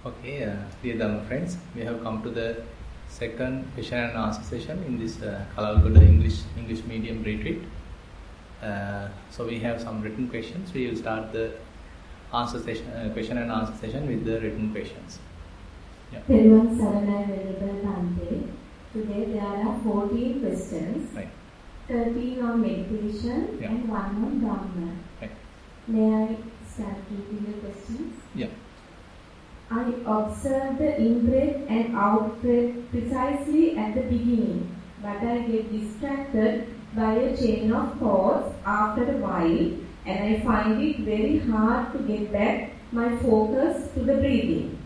Okay, dear Dhamma friends, we have come to the second question and answer session in this Kalalgoda English medium retreat. So we have some written questions. We will start the answer session, question and answer session with the written questions. Thero Venerable Bhante. Today there are 14 questions. Right. 13 on meditation and 1 on Dhamma. Right. May I start reading the questions? Yeah. I observe the in-breath and out-breath precisely at the beginning, but I get distracted by a chain of thoughts after a while, and I find it very hard to get back my focus to the breathing.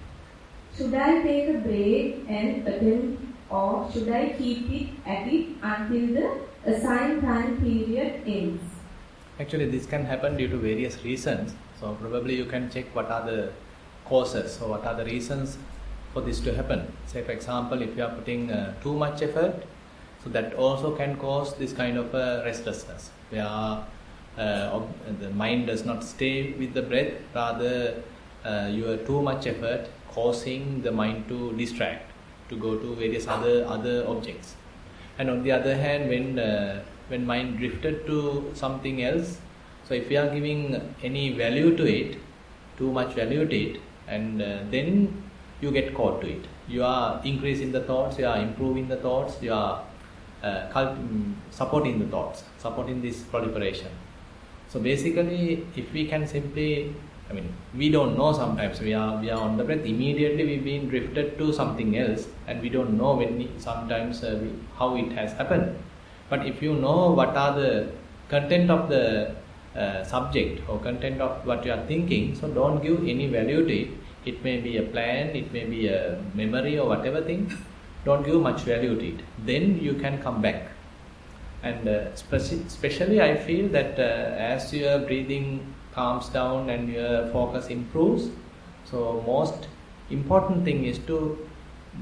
Should I take a break and attempt, or should I keep it at it until the assigned time period ends? Actually, this can happen due to various reasons. So probably you can check what are the causes, so what are the reasons for this to happen. Say for example, if you are putting too much effort, so that also can cause this kind of restlessness, where the mind does not stay with the breath, rather your too much effort causing the mind to distract, to go to various other objects. And on the other hand, when mind drifted to something else, so if you are giving any value to it, too much value to it, and then you get caught to it. You are increasing the thoughts, you are improving the thoughts, you are supporting the thoughts, supporting this proliferation. So basically, if we can simply, we don't know sometimes, we are on the breath, immediately we've been drifted to something else, and we don't know sometimes how it has happened. But if you know what are the content of the subject or content of what you are thinking, so don't give any value to it. It may be a plan, it may be a memory or whatever thing, don't give much value to it. Then you can come back. And especially I feel that as your breathing calms down and your focus improves, so most important thing is to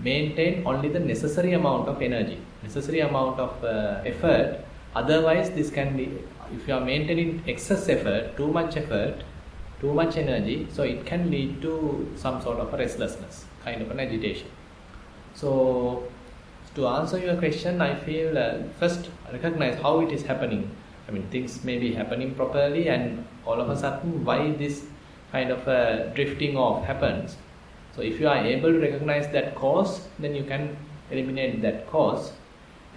maintain only the necessary amount of energy, necessary amount of effort. Otherwise this can be, if you are maintaining excess effort, too much energy, so it can lead to some sort of a restlessness, kind of an agitation. So to answer your question, I feel first recognize how it is happening. Things may be happening properly, and all of a sudden why this kind of drifting off happens. So if you are able to recognize that cause, then you can eliminate that cause.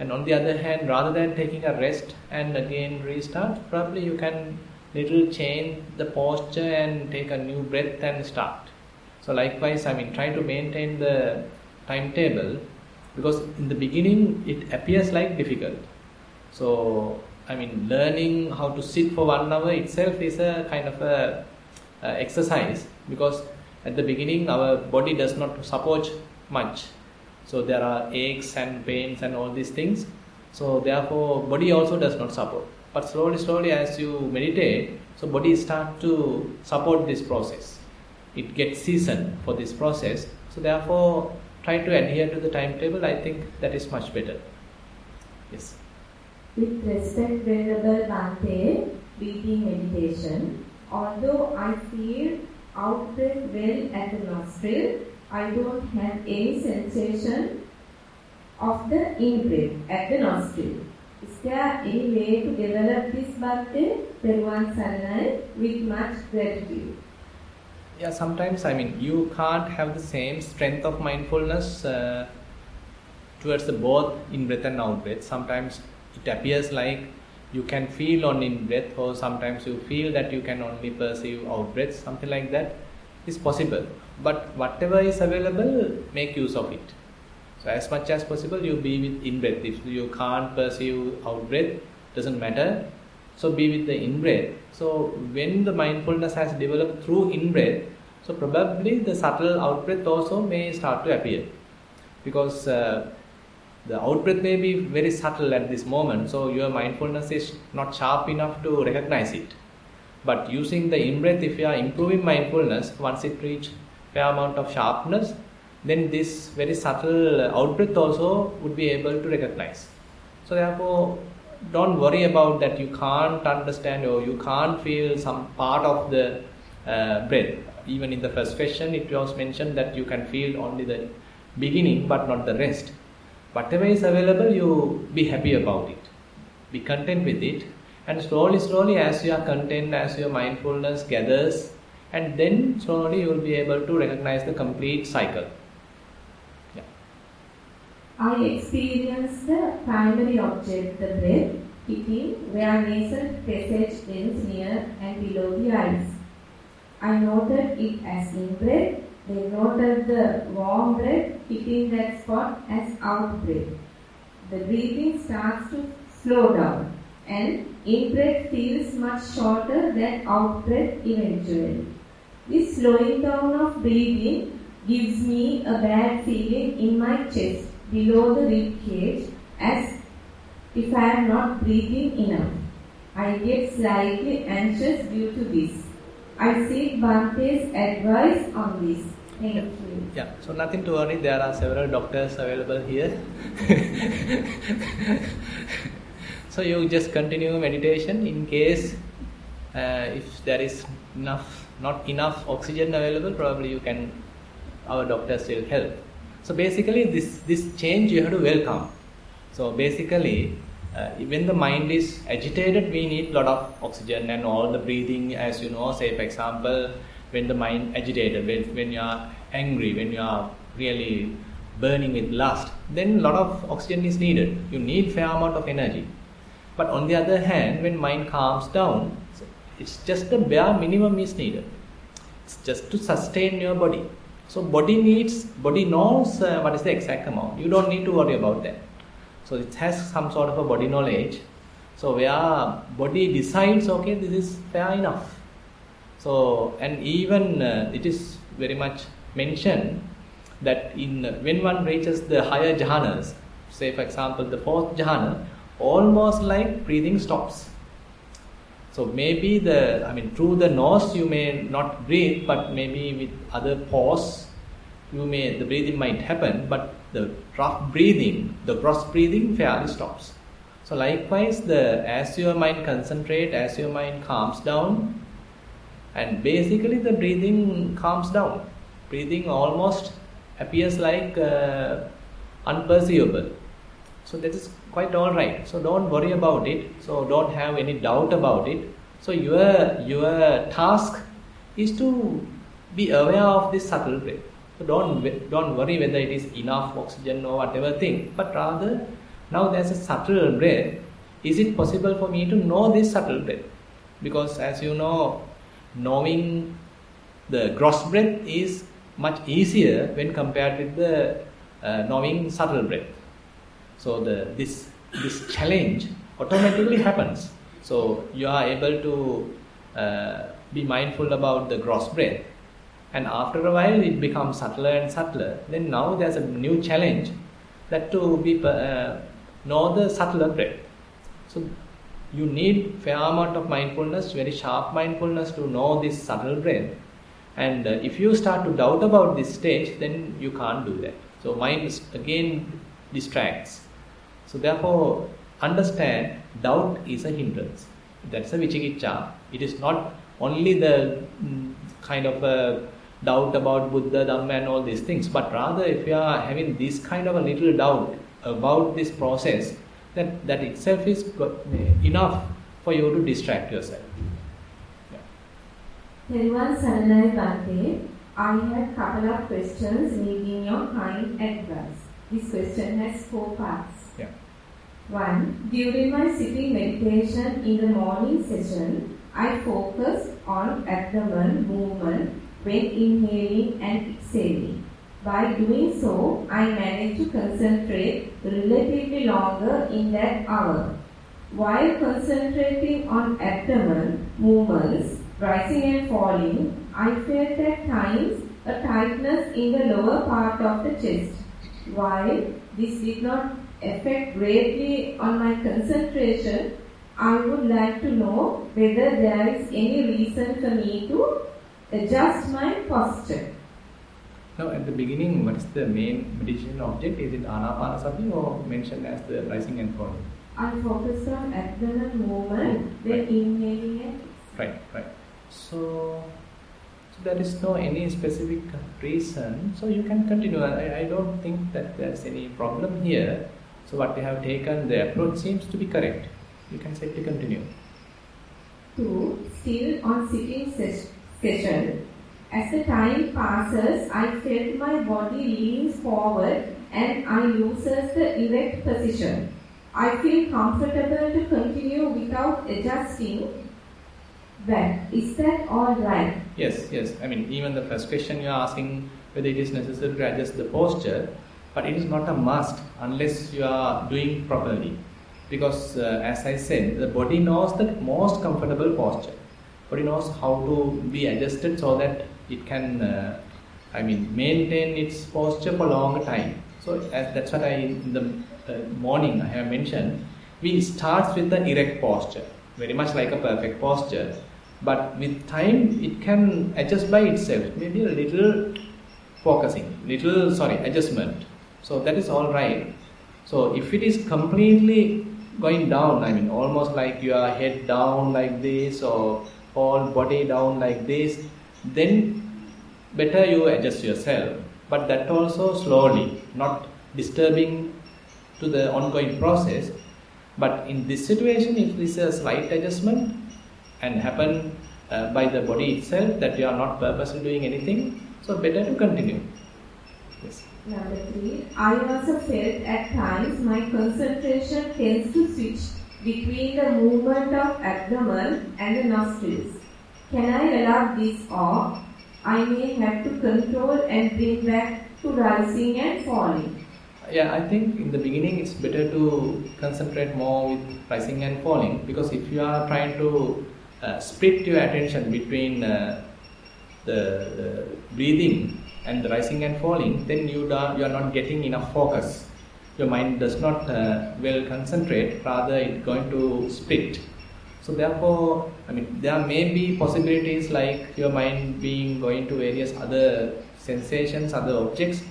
And on the other hand, rather than taking a rest and again restart, probably you can little change the posture and take a new breath and start. So likewise, try to maintain the timetable, because in the beginning it appears like difficult. So learning how to sit for 1 hour itself is a kind of a exercise, because at the beginning our body does not support much. So there are aches and pains and all these things. So therefore body also does not support. But slowly as you meditate, so body starts to support this process. It gets seasoned for this process. So therefore try to adhere to the timetable. I think that is much better. Yes. With respect, Venerable Bhante, breathing meditation, although I feel out-breath well at the nostril, I don't have any sensation of the in-breath at the nostril. Is there any way to develop this Bhante, Peruvan Saranai, with much gratitude? Yeah, sometimes you can't have the same strength of mindfulness towards the both in-breath and out-breath. Sometimes it appears like you can feel on in-breath, or sometimes you feel that you can only perceive out-breath, something like that is possible. But whatever is available, make use of it. So as much as possible, you be with in-breath. If you can't perceive out-breath, doesn't matter. So be with the in-breath. So when the mindfulness has developed through in-breath, so probably the subtle out-breath also may start to appear. Because the out-breath may be very subtle at this moment, so your mindfulness is not sharp enough to recognize it. But using the in-breath, if you are improving mindfulness, once it reaches fair amount of sharpness, then this very subtle out-breath also would be able to recognize. So therefore, don't worry about that you can't understand or you can't feel some part of the breath. even in the first question, it was mentioned that you can feel only the beginning but not the rest. Whatever is available, you be happy about it. Be content with it. And slowly, as you are content, as your mindfulness gathers, and then slowly you will be able to recognize the complete cycle. Yeah. I experience the primary object, the breath, hitting where nasal passage ends near and below the eyes. I noted it as in-breath, then noted the warm breath hitting that spot as out-breath. The breathing starts to slow down, and in-breath feels much shorter than out-breath eventually. This slowing down of breathing gives me a bad feeling in my chest below the rib cage, as if I am not breathing enough. I get slightly anxious due to this. I seek Bhante's advice on this. Thank you. Yeah, so nothing to worry, there are several doctors available here. So you just continue meditation. In case if there is not enough oxygen available, probably our doctors will help. So basically this change you have to welcome. So basically when the mind is agitated, we need a lot of oxygen and all the breathing, as you know. Say for example, when the mind agitated, when you are angry, when you are really burning with lust, then a lot of oxygen is needed. You need fair amount of energy. But on the other hand, when mind calms down, it's just the bare minimum is needed. It's just to sustain your body. So body knows what is the exact amount. You don't need to worry about that. So it has some sort of a body knowledge. So where body decides, okay, this is fair enough. So, and even it is very much mentioned that when one reaches the higher jhanas, say for example the fourth jhana, almost like breathing stops. So maybe through the nose you may not breathe, but maybe with other pores the breathing might happen, but the rough breathing, the gross breathing fairly stops. So likewise, as your mind concentrates, as your mind calms down, and basically the breathing calms down. Breathing almost appears like unperceivable. So that is quite alright. So don't worry about it. So don't have any doubt about it. So your task is to be aware of this subtle breath. So don't worry whether it is enough oxygen or whatever thing, but rather now there's a subtle breath. Is it possible for me to know this subtle breath? Because as you know, knowing the gross breath is much easier when compared with the knowing subtle breath. So this challenge automatically happens. So you are able to be mindful about the gross breath, and after a while it becomes subtler and subtler. Then now there's a new challenge, that to be know the subtler breath. So you need fair amount of mindfulness, very sharp mindfulness, to know this subtle breath. And if you start to doubt about this stage, then you can't do that. So mind again distracts. So therefore, understand doubt is a hindrance. That's a vicikiccha. It is not only the kind of a doubt about Buddha, Dhamma and all these things, but rather if you are having this kind of a little doubt about this process, that itself is enough for you to distract yourself. Thero Saranai Bhante, I have a couple of questions needing your kind advice. This question has 4 parts. 1. During my sitting meditation in the morning session, I focus on abdomen movement when inhaling and exhaling. By doing so, I manage to concentrate relatively longer in that hour. While concentrating on abdomen movements, rising and falling, I felt at times a tightness in the lower part of the chest. While this did not affect greatly on my concentration, I would like to know whether there is any reason for me to adjust my posture. Now at the beginning, what is the main meditation object? Is it Anapanasati or mentioned as the rising and falling? I focus on abdomen movement when inhaling and Right. So So there is no any specific reason, so you can continue. I don't think that there's any problem here. So what we have taken, the approach seems to be correct. You can simply continue. 2. Still on sitting session. As the time passes, I felt my body leans forward and I loses the erect position. I feel comfortable to continue without adjusting that. Is that all right? Yes. I mean, even the first question you are asking whether it is necessary to adjust the posture, but it is not a must unless you are doing properly. Because as I said, the body knows the most comfortable posture. Body knows how to be adjusted so that it can maintain its posture for longer time. So that's what in the morning I have mentioned. We start with the erect posture, very much like a perfect posture. But with time, it can adjust by itself. Maybe a little adjustment. So that is all right. So if it is completely going down, almost like your head down like this or whole body down like this, then better you adjust yourself. But that also slowly, not disturbing to the ongoing process. But in this situation, if this is a slight adjustment and happen by the body itself, that you are not purposely doing anything, so better to continue. Yes. Number 3. I also felt at times my concentration tends to switch between the movement of abdomen and the nostrils. Can I allow this, or I may have to control and bring back to rising and falling? Yeah, I think in the beginning it's better to concentrate more with rising and falling, because if you are trying to split your attention between the breathing and the rising and falling, then you are not getting enough focus. Your mind does not well concentrate, rather it's going to split. So therefore, there may be possibilities like your mind going to various other sensations, other objects,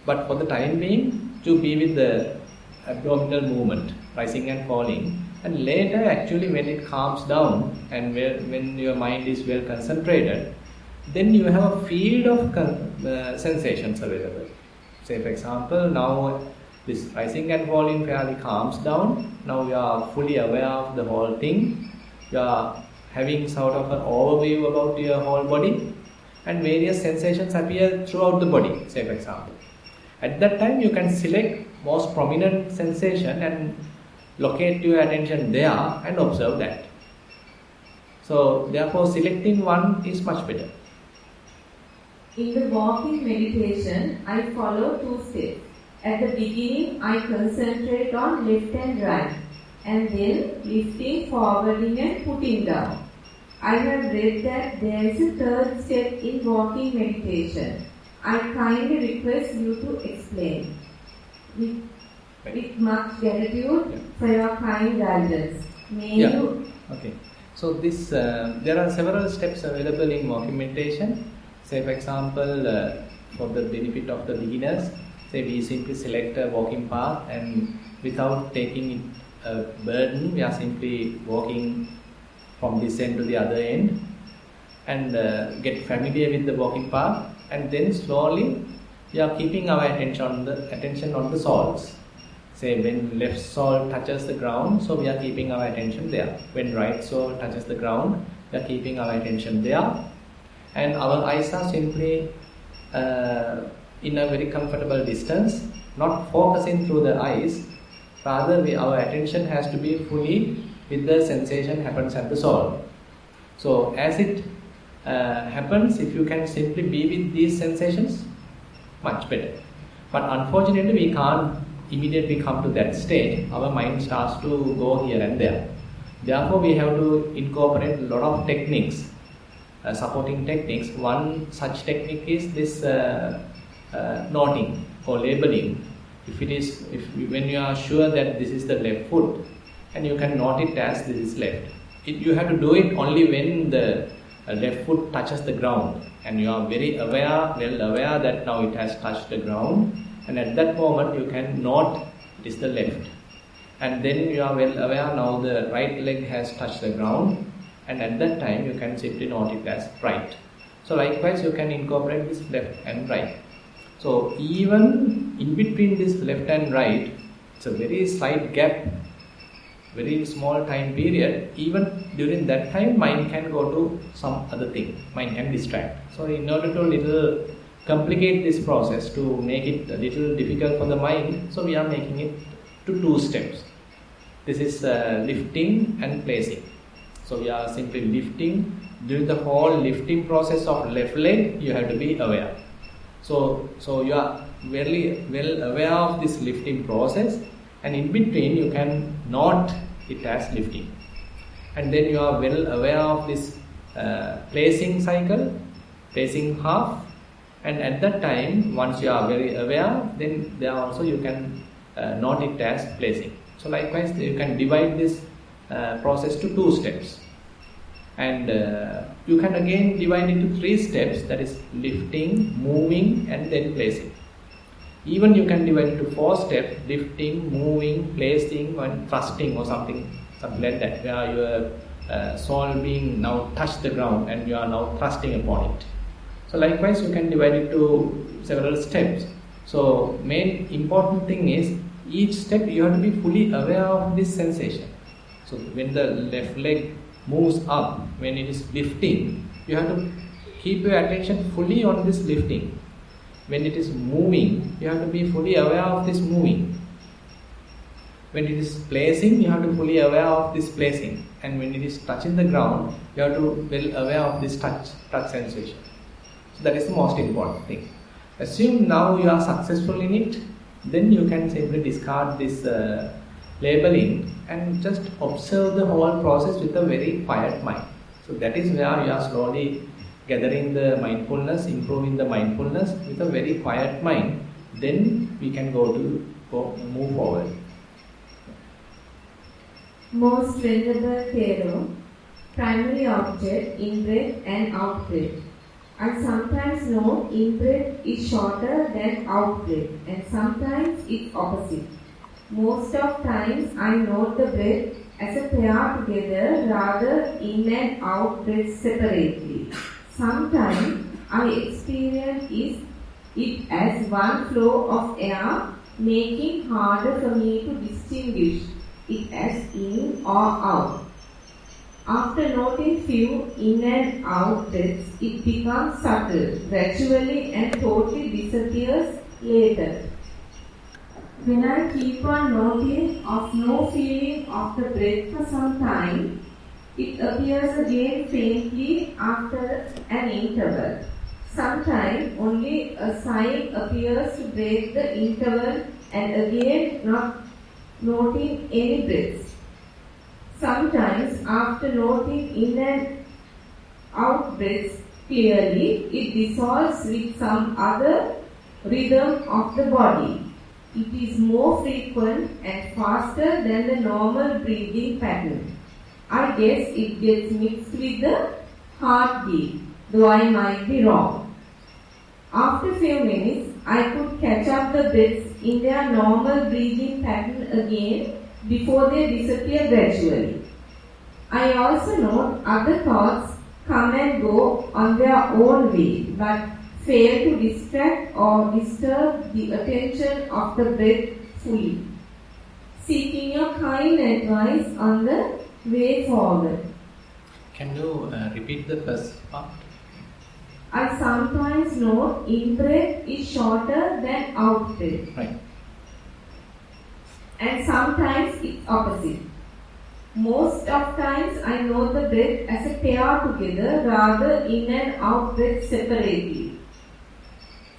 but for the time being, to be with the abdominal movement, rising and falling, and later actually when it calms down and when your mind is well concentrated, then you have a field of sensations available. Say for example, now this rising and falling fairly calms down. Now you are fully aware of the whole thing. You are having sort of an overview about your whole body, and various sensations appear throughout the body, say for example. At that time you can select most prominent sensation and locate your attention there and observe that. So therefore selecting one is much better. In the walking meditation, I follow 2 steps. At the beginning, I concentrate on left and right, and then lifting, forwarding and putting down. I have read that there is a 3rd step in walking meditation. I kindly request you to explain. With much gratitude for your kind guidance. May you... Okay. So this there are several steps available in walking meditation. Say for example, for the benefit of the beginners, say we simply select a walking path, and without taking a burden, we are simply walking from this end to the other end, and get familiar with the walking path, and then slowly we are keeping our attention on the soles. Say when left sole touches the ground, so we are keeping our attention there. When right sole touches the ground, we are keeping our attention there. And our eyes are simply in a very comfortable distance, not focusing through the eyes. Rather, our attention has to be fully with the sensation happens at the sole. So as it happens, if you can simply be with these sensations, much better. But unfortunately, we can't immediately come to that stage. Our mind starts to go here and there. Therefore, we have to incorporate a lot of techniques, supporting techniques. One such technique is this noting or labeling. When you are sure that this is the left foot, and you can note it as this is left. You have to do it only when the left foot touches the ground, and you are well aware that now it has touched the ground, and at that moment you can note it is the left. And then you are well aware now the right leg has touched the ground, and at that time you can simply note it as right. So likewise you can incorporate this left and right. So even in between this left and right, it's a very slight gap, very small time period. Even during that time, mind can go to some other thing, mind can distract. So in order to little complicate this process, to make it a little difficult for the mind, so we are making it to 2 steps. This is lifting and placing. So we are simply lifting. During the whole lifting process of left leg, you have to be aware. So you are very well aware of this lifting process, and in between you can note it as lifting. And then you are well aware of this placing cycle, placing half, and at that time, once you are very aware, then there also you can note it as placing. So likewise, you can divide this process to 2 steps. And you can again divide into 3 steps, that is lifting, moving, and then placing. Even you can divide into 4 steps, lifting, moving, placing, and thrusting or something like that, where your soul being now touched the ground and you are now thrusting upon it. So likewise you can divide it to several steps. So main important thing is, each step you have to be fully aware of this sensation. So when the left leg moves up, when it is lifting, you have to keep your attention fully on this lifting. When it is moving, you have to be fully aware of this moving. When it is placing, you have to fully aware of this placing. And when it is touching the ground, you have to be well aware of this touch sensation. So that is the most important thing. Assume now you are successful in it, then you can simply discard this labeling and just observe the whole process with a very quiet mind. So that is where you are slowly gathering the mindfulness, improving the mindfulness with a very quiet mind. Then we can move forward. Most venerable Thero, primary object, in-breath and out-breath. I sometimes know in-breath is shorter than out-breath, and sometimes it's opposite. Most of times I note the breath as a pair together rather in and out breath separately. Sometimes I experience it as one flow of air, making harder for me to distinguish it as in or out. After noting few in and out breaths, it becomes subtle, gradually and totally disappears later. When I keep on noting of no feeling of the breath for some time, it appears again faintly after an interval. Sometimes only a sign appears to break the interval, and again not noting any breaths. Sometimes after noting in and out breaths clearly, it dissolves with some other rhythm of the body. It is more frequent and faster than the normal breathing pattern. I guess it gets mixed with the heartbeat, though I might be wrong. After a few minutes, I could catch up the breaths in their normal breathing pattern again before they disappear gradually. I also note other thoughts come and go on their own way, but fail to distract or disturb the attention of the breath fully. Seeking your kind advice on the way forward. Can you repeat the first part? I sometimes note in-breath is shorter than out-breath. Right. And sometimes it's opposite. Most of times I note the breath as a pair together rather in and out breath separately.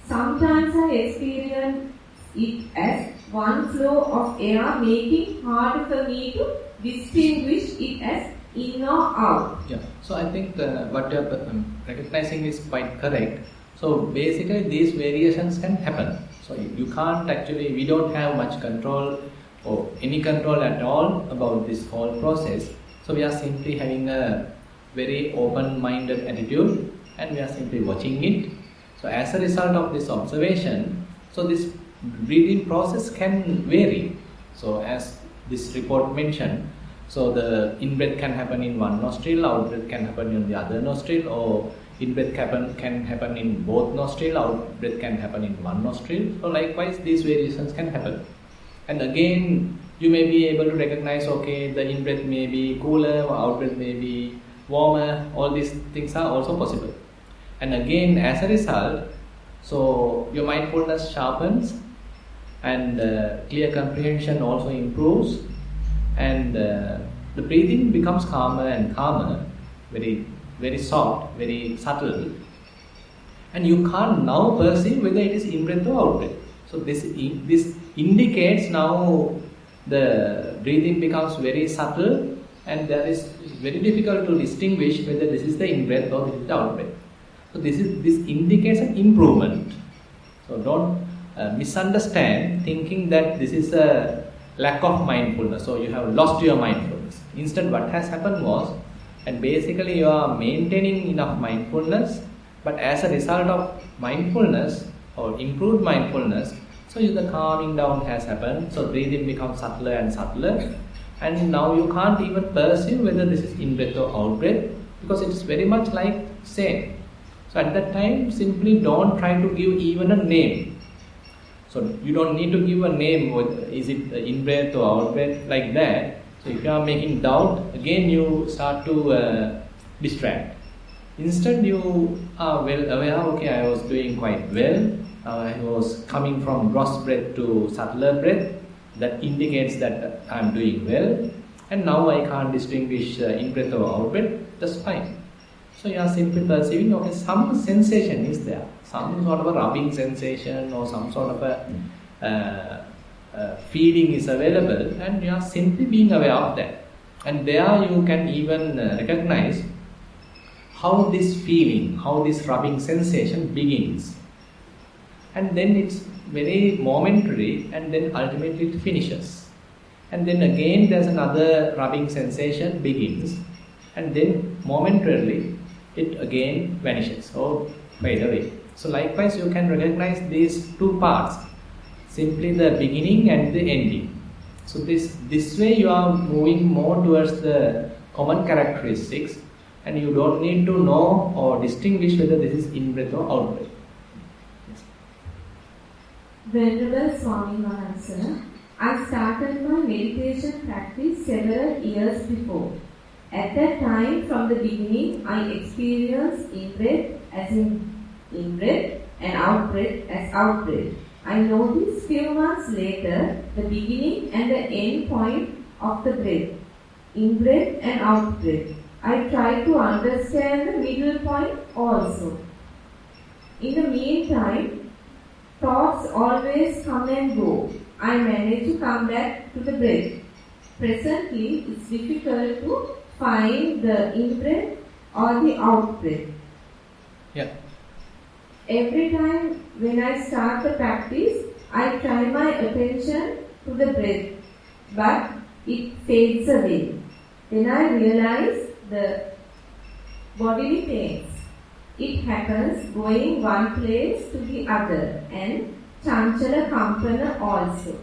Sometimes I experience it as one flow of air, making harder for me to distinguish it as in or out. Yeah. So I think what you are recognizing is quite correct. So basically these variations can happen. So you can't actually, we don't have much control or any control at all about this whole process. So we are simply having a very open-minded attitude and we are simply watching it. So as a result of this observation, so this breathing process can vary. So as this report mentioned, so the in-breath can happen in one nostril, out-breath can happen in the other nostril, or in-breath can happen in both nostril, out-breath can happen in one nostril. So likewise, these variations can happen. And again, you may be able to recognize, okay, the in-breath may be cooler, or out-breath may be warmer. All these things are also possible. And again, as a result, so your mindfulness sharpens, and clear comprehension also improves, and the breathing becomes calmer and calmer, very, very soft, very subtle, and you can't now perceive whether it is in-breath or out-breath. So this indicates now the breathing becomes very subtle, and there is very difficult to distinguish whether this is the in-breath or this is the out-breath. So this indicates an improvement. So don't misunderstand thinking that this is a lack of mindfulness, so you have lost your mindfulness. Instead, what has happened was, and basically you are maintaining enough mindfulness, but as a result of mindfulness or improved mindfulness, so the calming down has happened, so breathing becomes subtler and subtler, and now you can't even perceive whether this is in-breath or out-breath, because it is very much like same. So at that time, simply don't try to give even a name. So you don't need to give a name, is it in-breath or out-breath, like that. So if you are making doubt, again you start to distract. Instead, you are well aware, okay, I was doing quite well, I was coming from gross breath to subtler breath, that indicates that I am doing well, and now I can't distinguish in-breath or out-breath, that's fine. So you are simply perceiving, okay, some sensation is there, some sort of a rubbing sensation or some sort of a feeling is available, and you are simply being aware of that. And there you can even recognize how this feeling, how this rubbing sensation begins. And then it's very momentary, and then ultimately it finishes. And then again there's another rubbing sensation begins, and then momentarily it again vanishes or fade away. So likewise you can recognize these two parts, simply the beginning and the ending. So this way you are moving more towards the common characteristics, and you don't need to know or distinguish whether this is in-breath or out-breath. Yes. Venerable Swami Mahansa, I started my meditation practice several years before. At that time, from the beginning, I experienced in-breath as in-breath and out-breath as out-breath. I noticed few months later the beginning and the end point of the breath, in-breath and out-breath. I tried to understand the middle point also. In the meantime, thoughts always come and go. I managed to come back to the breath. Presently, it's difficult to find the in-breath or the out-breath. Yeah. Every time when I start the practice, I try my attention to the breath, but it fades away. Then I realize the bodily pains. It happens going one place to the other, and chanchala kampana also.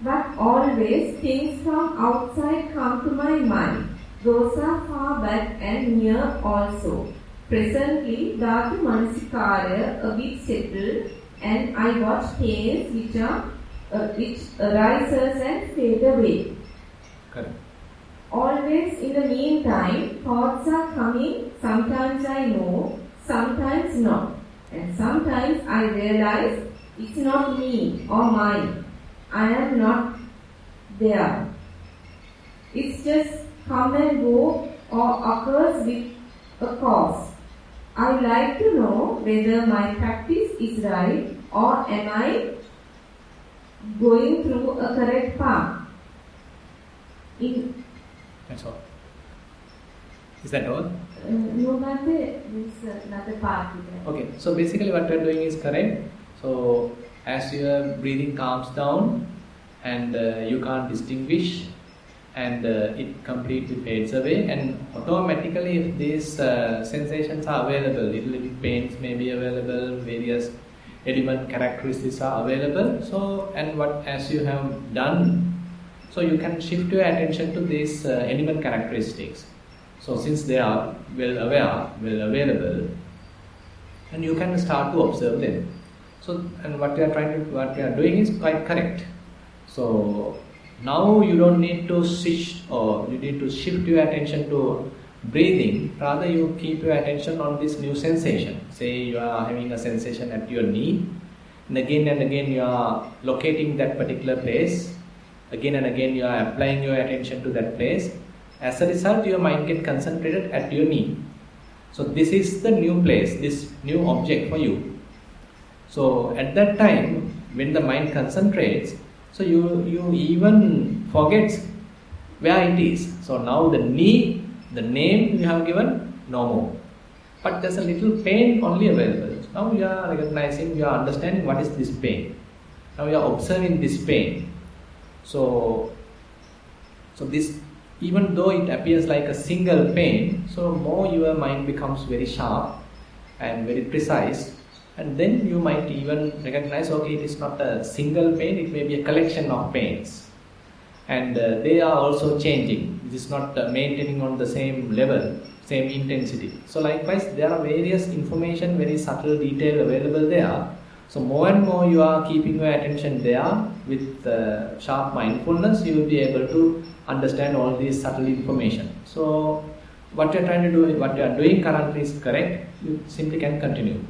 But always things from outside come to my mind. Those are far back and near also. Presently, Dhatu Manasikara a bit settled, and I watch pains which arises and fade away. Correct. Always in the meantime, thoughts are coming. Sometimes I know, sometimes not. And sometimes I realize it's not me or mine. I am not there. It's just come and go or occurs with a cause. I like to know whether my practice is right, or am I going through a correct path. That's all. Is that all? No, there's another part. Okay, so basically what we are doing is correct. So as your breathing calms down and you can't distinguish, and it completely fades away, and automatically if these sensations are available, little pains may be available, various element characteristics are available, so and what as you have done, so you can shift your attention to these element characteristics. So since they are well aware, well available, and you can start to observe them. So, and what we are doing is quite correct. So now you don't need to switch, or you need to shift your attention to breathing. Rather, you keep your attention on this new sensation. Say you are having a sensation at your knee, and again you are locating that particular place. Again and again you are applying your attention to that place. As a result, your mind gets concentrated at your knee. So this is the new place, this new object for you. So at that time, when the mind concentrates, so you even forget where it is. So now the knee, the name you have given, no more. But there's a little pain only available. So now you are recognizing, you are understanding what is this pain. Now you are observing this pain. So this, even though it appears like a single pain, so more your mind becomes very sharp and very precise, and then you might even recognize, okay, it is not a single pain, it may be a collection of pains, and they are also changing. It is not maintaining on the same level, same intensity. So likewise, there are various information, very subtle detail available there. So more and more you are keeping your attention there with sharp mindfulness, you will be able to understand all these subtle information. So what you are trying to do, what you are doing currently is correct. You simply can continue.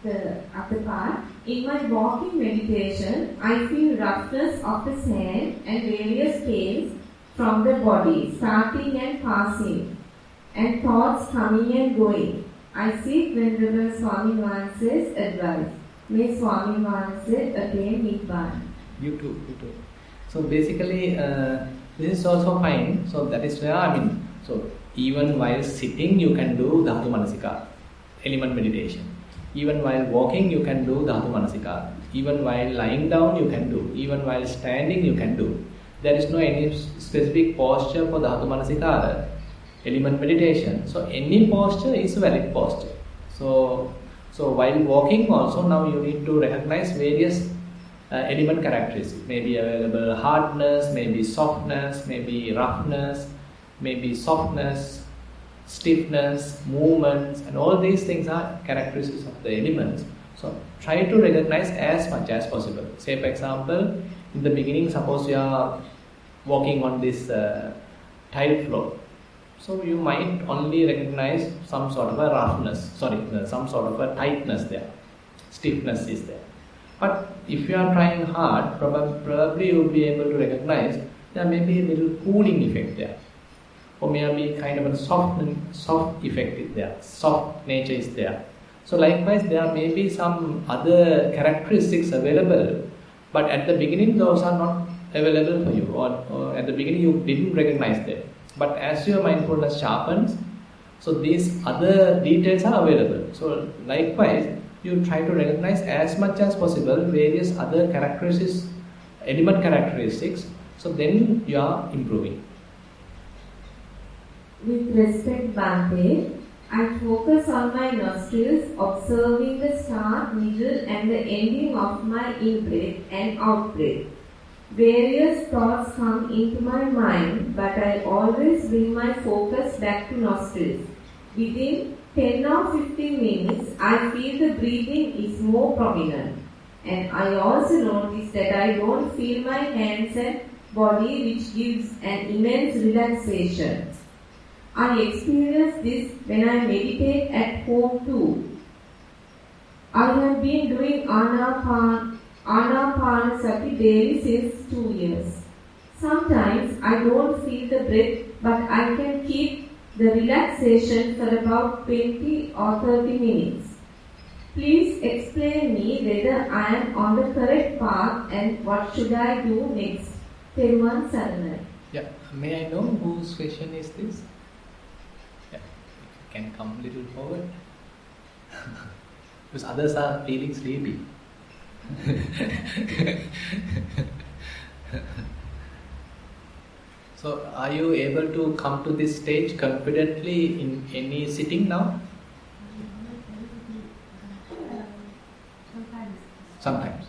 The other part, in my walking meditation, I feel roughness of the sand and various pains from the body, starting and passing, and thoughts coming and going. I seek Venerable Swami Vansa's advice. May Swami Vansa attain Nibbana. You too. So basically, this is also fine. So that is where, so even while sitting, you can do Dhatu Manasikara, element meditation. Even while walking, you can do Dhatu Manasikara. Even while lying down, you can do. Even while standing, you can do. There is no any specific posture for Dhatu Manasikara, element meditation. So any posture is a valid posture. So while walking also, now you need to recognize various element characteristics. Maybe available hardness, maybe softness, maybe roughness, maybe softness, stiffness, movements, and all these things are characteristics of the elements. So try to recognize as much as possible. Say for example, in the beginning, suppose you are walking on this tile floor. So you might only recognize some sort of a roughness, some sort of a tightness there, stiffness is there. But if you are trying hard, probably you will be able to recognize there may be a little cooling effect there, or maybe kind of a soft effect is there, soft nature is there. So likewise, there may be some other characteristics available, but at the beginning those are not available for you, or at the beginning you didn't recognize them. But as your mindfulness sharpens, so these other details are available. So likewise, you try to recognize as much as possible various other characteristics, element characteristics, so then you are improving. With respect, Bhante, I focus on my nostrils, observing the start, middle and the ending of my in-breath and out-breath. Various thoughts come into my mind, but I always bring my focus back to nostrils. Within 10 or 15 minutes, I feel the breathing is more prominent. And I also notice that I don't feel my hands and body, which gives an immense relaxation. I experience this when I meditate at home too. I have been doing Anapanasati daily since 2 years. Sometimes I don't feel the breath, but I can keep the relaxation for about 20 or 30 minutes. Please explain me whether I am on the correct path and what should I do next. Thero Sarana. Yeah, may I know whose question is this? Yeah, if you can come a little forward. Because others are feeling sleepy. So, are you able to come to this stage confidently in any sitting now? Sometimes.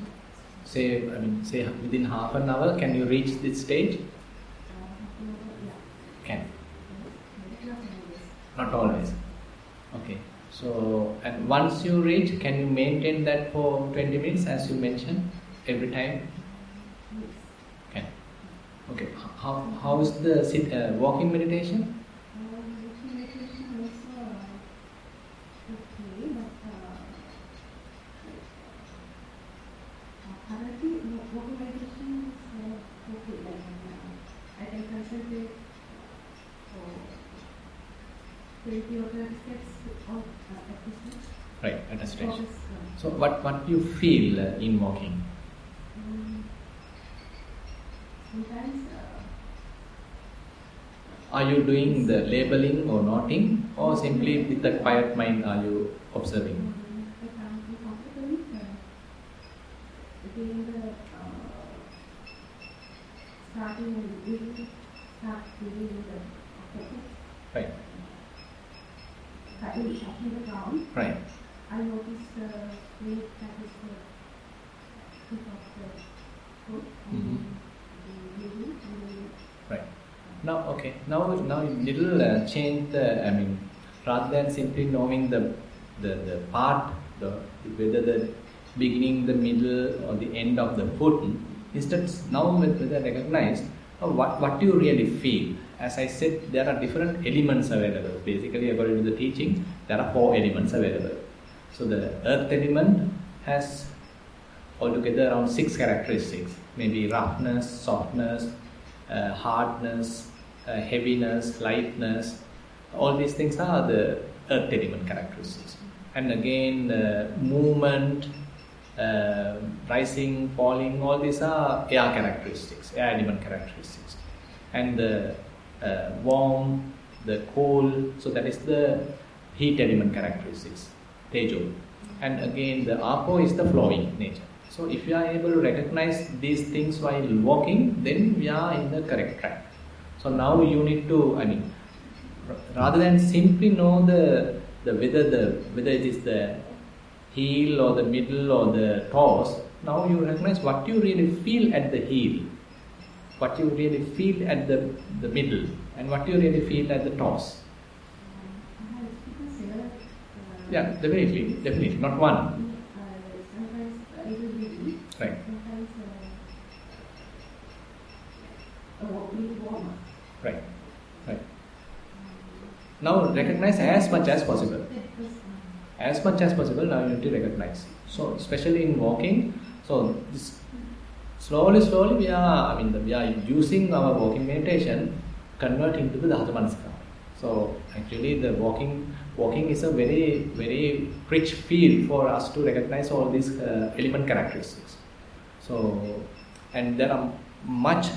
Say within half an hour, can you reach this stage? Can. once you reach, can you maintain that for 20 minutes as you mentioned every time? Okay. Okay. How is the walking meditation? Walking meditation also okay, but currently walking meditation is okay. Like I can concentrate for 20 or 30 steps at this. Right, at a stage. So what do you feel in walking? Sometimes are you doing the labeling or noting, or simply with the quiet mind are you observing? Right. Right. I noticed the weight that is the tip of the foot and Right. Now, okay. Now little change the. Rather than simply knowing the part, whether the beginning, the middle, or the end of the foot. Instead, now whether recognize what you really feel. As I said, there are different elements available. Basically, according to the teaching, there are 4 elements available. So the earth element has altogether around 6 characteristics. Maybe roughness, softness, hardness, heaviness, lightness. All these things are the earth element characteristics. And again, movement, rising, falling, all these are air characteristics, air element characteristics. And the warm, the cold, so that is the heat element characteristics, Tejo. And again, the Apo is the flowing nature. So if you are able to recognize these things while walking, then we are in the correct track. So now you need to, rather than simply know the whether it is the heel or the middle or the toes, now you recognize what you really feel at the heel, what you really feel at the middle, and what you really feel at the toes. Yeah, definitely, not one. Right. Right. Now recognize as much as possible. As much as possible, now you need to recognize. So especially in walking, so this slowly we are using our walking meditation, converting to the Dhatu Manasikara. So actually the walking is a very, very rich field for us to recognize all these element characteristics. So, and there are much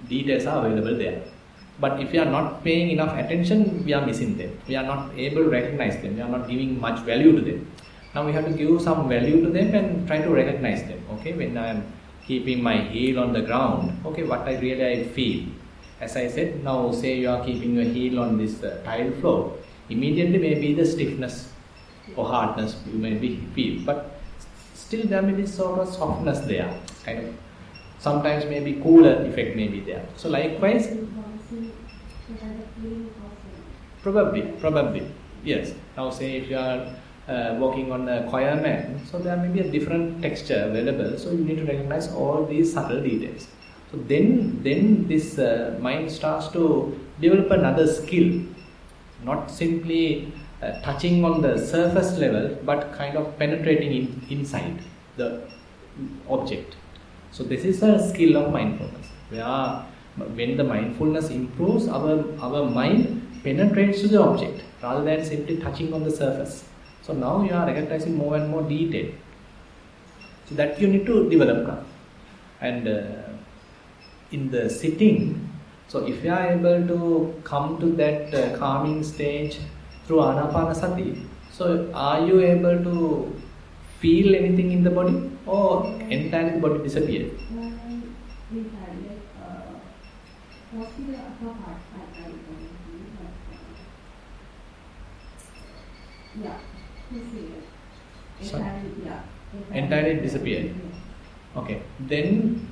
details are available there. But if we are not paying enough attention, we are missing them. We are not able to recognize them. We are not giving much value to them. Now we have to give some value to them and try to recognize them. Okay, when I am keeping my heel on the ground, okay, what I really feel. As I said, now say you are keeping your heel on this tile floor. Immediately maybe the stiffness or hardness you may feel, but still there may be sort of softness there. Kind of sometimes maybe cooler effect may be there. So likewise. Probably, yes. Now say if you are walking on a choir mat, so there may be a different texture available, so you need to recognize all these subtle details. So then this mind starts to develop another skill, not simply touching on the surface level, but kind of penetrating inside the object. So this is a skill of mindfulness, where when the mindfulness improves, our mind penetrates to the object rather than simply touching on the surface. So now you are recognizing more and more detail. So that you need to develop now. And in the sitting, so if you are able to come to that calming stage through Anapanasati, so are you able to feel anything in the body, or entirely the body disappears? Entirely disappeared. Okay, then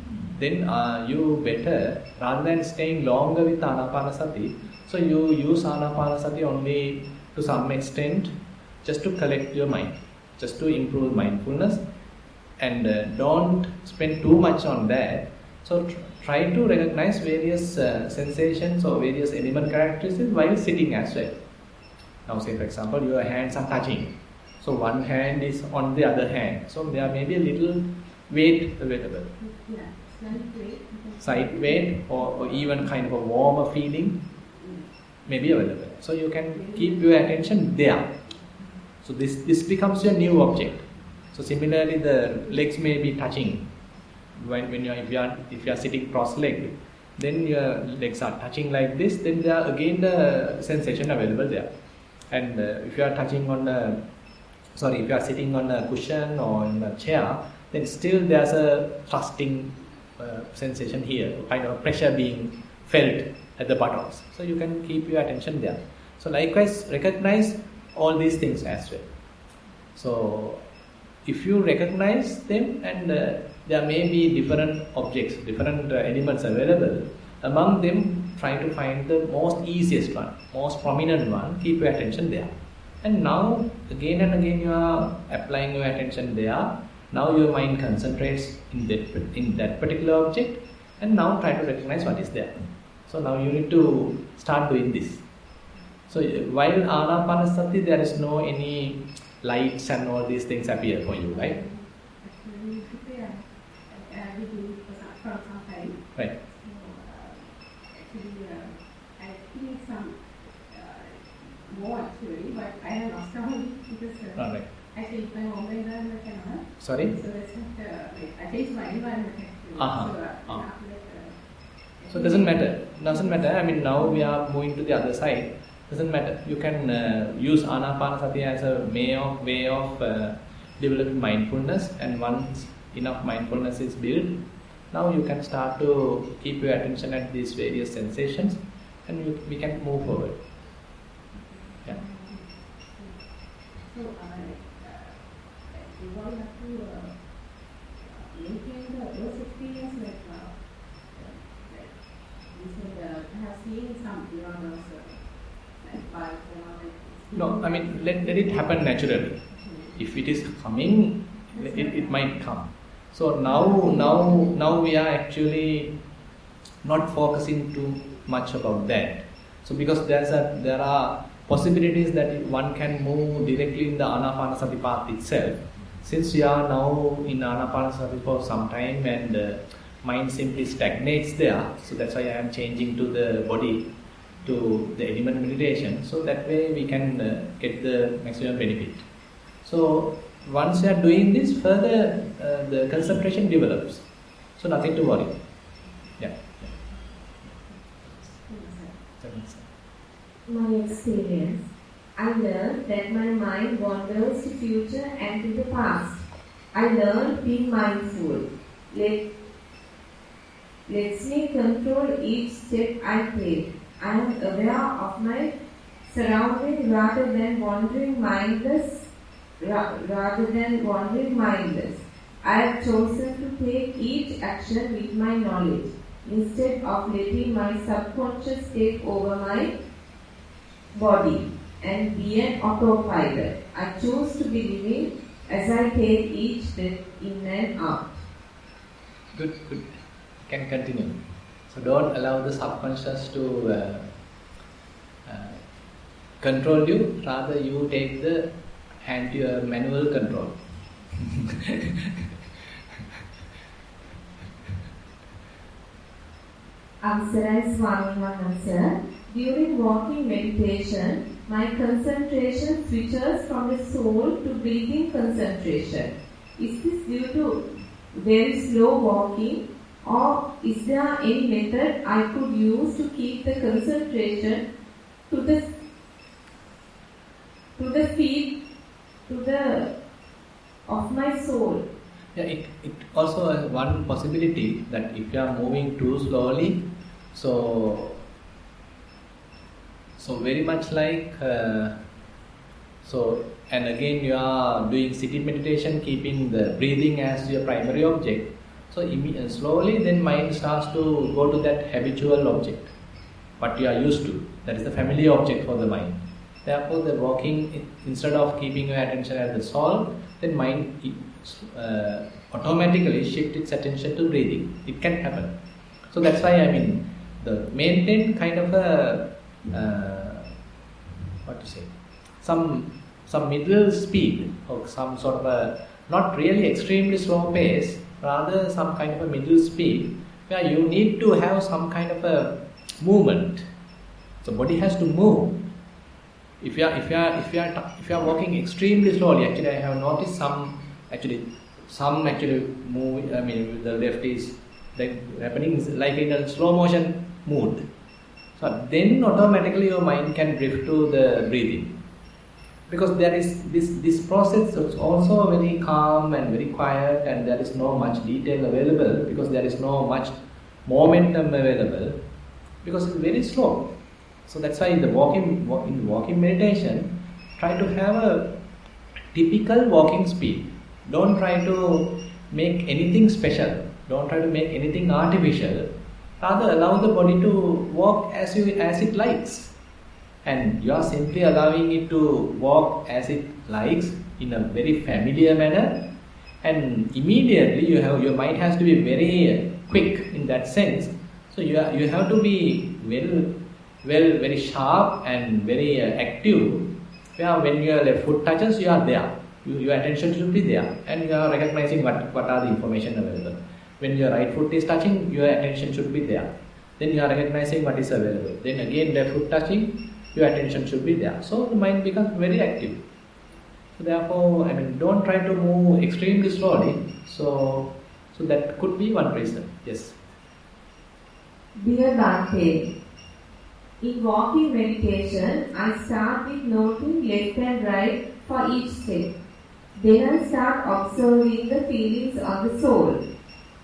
you better, rather than staying longer with Anapanasati, so you use Anapanasati only to some extent, just to collect your mind, just to improve mindfulness, and don't spend too much on that. So try to recognize various sensations or various animal characteristics while sitting as well. Now say for example your hands are touching, so one hand is on the other hand, so there may be a little weight available, side weight, or even kind of a warmer feeling may be available. So you can keep your attention there. So this becomes your new object. So similarly the legs may be touching. If you are sitting cross-legged, then your legs are touching like this, then there are again the sensation available there. And if you are touching on if you are sitting on a cushion or in a chair, then still there's a thrusting sensation here, kind of pressure being felt at the buttocks. So you can keep your attention there. So likewise recognize all these things as well. So if you recognize them, and there may be different objects, different animals available, among them try to find the most easiest one, most prominent one, keep your attention there. And now again and again you are applying your attention there. Now your mind concentrates in that particular object, and now try to recognize what is there. So now you need to start doing this. So while Anapanasati, there is no any lights and all these things appear for you, right? We do it for some time. Right. I feel some more actually, but I have lost count because Right. I changed my home environment and all. Sorry? So that's not I changed my environment actually. Uh-huh. So it doesn't matter. I mean, now we are moving to the other side. Doesn't matter. You can use Anapanasati as a way of developing mindfulness, and once enough mindfulness is built, now you can start to keep your attention at these various sensations, and we can move forward. Yeah. So you all have to maintain those experience like you said, I have seen some beyond like bike and all that. No, I mean let it happen naturally. If it is coming, it might come. So now we are actually not focusing too much about that. So because there are possibilities that one can move directly in the Anapanasati path itself. Since we are now in Anapanasati for some time and mind simply stagnates there, so that's why I am changing to the body, to the element meditation. So that way we can get the maximum benefit. So once you are doing this, further the concentration develops. So nothing to worry. Yeah. My experience, I learned that my mind wanders to future and to the past. I learned being mindful. Lets me control each step I take. I am aware of my surroundings rather than wandering mindless. I have chosen to take each action with my knowledge instead of letting my subconscious take over my body and be an autopilot. I choose to be living as I take each breath in and out. Good. Can continue. So don't allow the subconscious to control you. Rather, you take the hand to your manual control. Avsarai Swaminathan, during walking meditation, my concentration switches from the soul to breathing concentration. Is this due to very slow walking, or is there any method I could use to keep the concentration to the feet of my soul? Yeah, it also has one possibility that if you are moving too slowly, so very much like and again you are doing sitting meditation, keeping the breathing as your primary object. So slowly then mind starts to go to that habitual object, what you are used to. That is the familiar object for the mind. Therefore, the walking, instead of keeping your attention at the soul, then mind automatically shift its attention to breathing. It can happen. So that's why the maintain kind of a some middle speed, or some sort of a not really extremely slow pace, rather some kind of a middle speed where you need to have some kind of a movement. So body has to move. If you are walking extremely slowly, actually I have noticed some move. The left is like happening like in a slow motion mood. So then automatically your mind can drift to the breathing. Because there is this process is also very calm and very quiet, and there is no much detail available, because there is no much momentum available, because it's very slow. So that's why in the walking meditation, try to have a typical walking speed. Don't try to make anything special. Don't try to make anything artificial. Rather, allow the body to walk as it likes. And you are simply allowing it to walk as it likes in a very familiar manner, and immediately your mind has to be very quick in that sense. So you have to be very sharp and very active. Where when your left foot touches, you are there. Your attention should be there, and you are recognizing what are the information available. When your right foot is touching, your attention should be there. Then you are recognizing what is available. Then again left foot touching, your attention should be there. So the mind becomes very active. So therefore, don't try to move extremely slowly. So that could be one reason. Yes. Dear Bhante, in walking meditation, I start with noting left and right for each step. Then I start observing the feelings of the soul.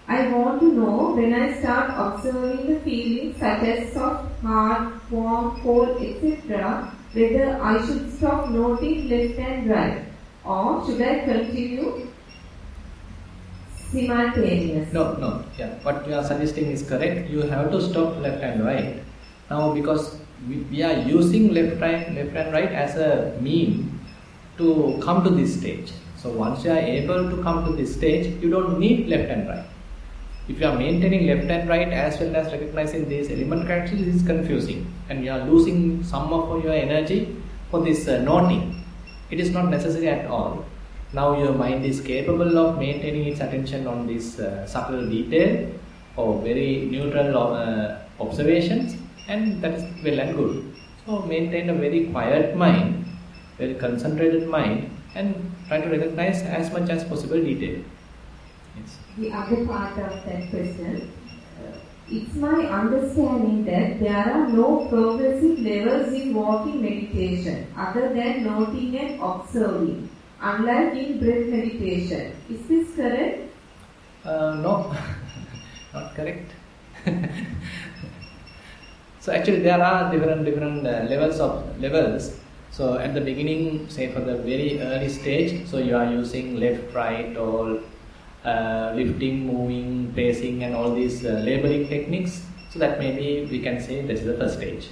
I want to know, when I start observing the feelings such as soft, hard, warm, cold, etc., whether I should stop noting left and right, or should I continue simultaneously? No. Yeah, what you are suggesting is correct. You have to stop left and right. Now, because we are using left and right as a mean to come to this stage. So once you are able to come to this stage, you don't need left and right. If you are maintaining left and right as well as recognizing these element characteristics, it is confusing, and you are losing some of your energy for this noting. It is not necessary at all. Now your mind is capable of maintaining its attention on this subtle detail or very neutral observations, and that is well and good. So maintain a very quiet mind, very concentrated mind, and try to recognize as much as possible detail. Yes. The other part of that question, it's my understanding that there are no progressive levels in walking meditation other than noting and observing, unlike in breath meditation. Is this correct? No, not correct. So actually there are different levels. So at the beginning, say for the very early stage, so you are using left, right, or lifting, moving, pacing, and all these labeling techniques. So that maybe we can say this is the first stage.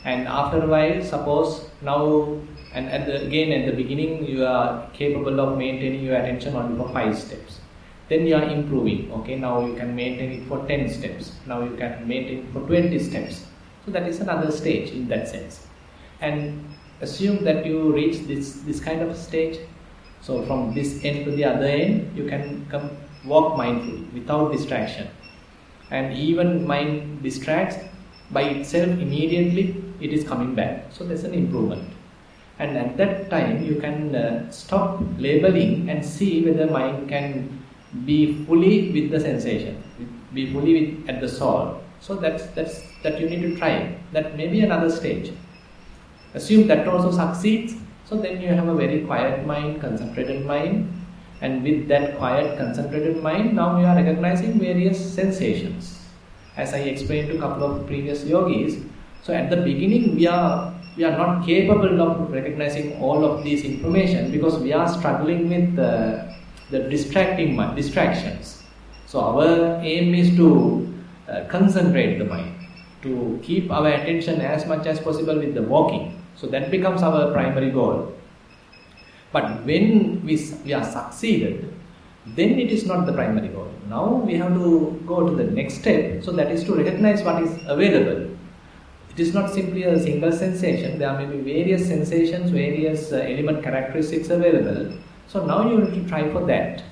And after a while, suppose now, and at the beginning, you are capable of maintaining your attention only for 5 steps. Then you are improving. Okay, now you can maintain it for 10 steps. Now you can maintain it for 20 steps. So that is another stage in that sense. And assume that you reach this kind of stage. So from this end to the other end, you can walk mindfully without distraction. And even mind distracts by itself, immediately it is coming back. So there's an improvement. And at that time, you can stop labeling and see whether mind can be fully with the sensation, be fully at the soul. So that you need to try. That may be another stage. Assume that also succeeds. So then you have a very quiet mind, concentrated mind, and with that quiet, concentrated mind, now you are recognizing various sensations. As I explained to a couple of previous yogis, so at the beginning we are not capable of recognizing all of these information because we are struggling with the distractions. So our aim is to concentrate the mind, to keep our attention as much as possible with the walking. So that becomes our primary goal. But when we are succeeded, then it is not the primary goal. Now we have to go to the next step. So that is to recognize what is available. It is not simply a single sensation. There may be various sensations, various element characteristics available. So now you need to try for that.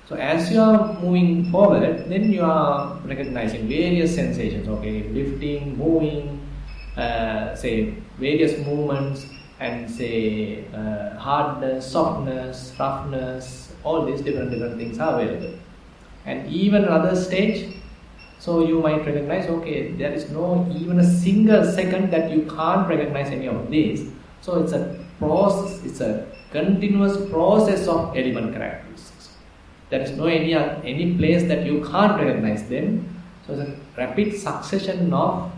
So as you are moving forward, then you are recognizing various sensations. Okay, lifting, moving, say various movements, and say hardness, softness, roughness. All these different things are available. And even another stage, so you might recognize, okay, there is no even a single second that you can't recognize any of these. So it's a process, it's a continuous process of element characteristics. There is no any place that you can't recognize them. So it's a rapid succession of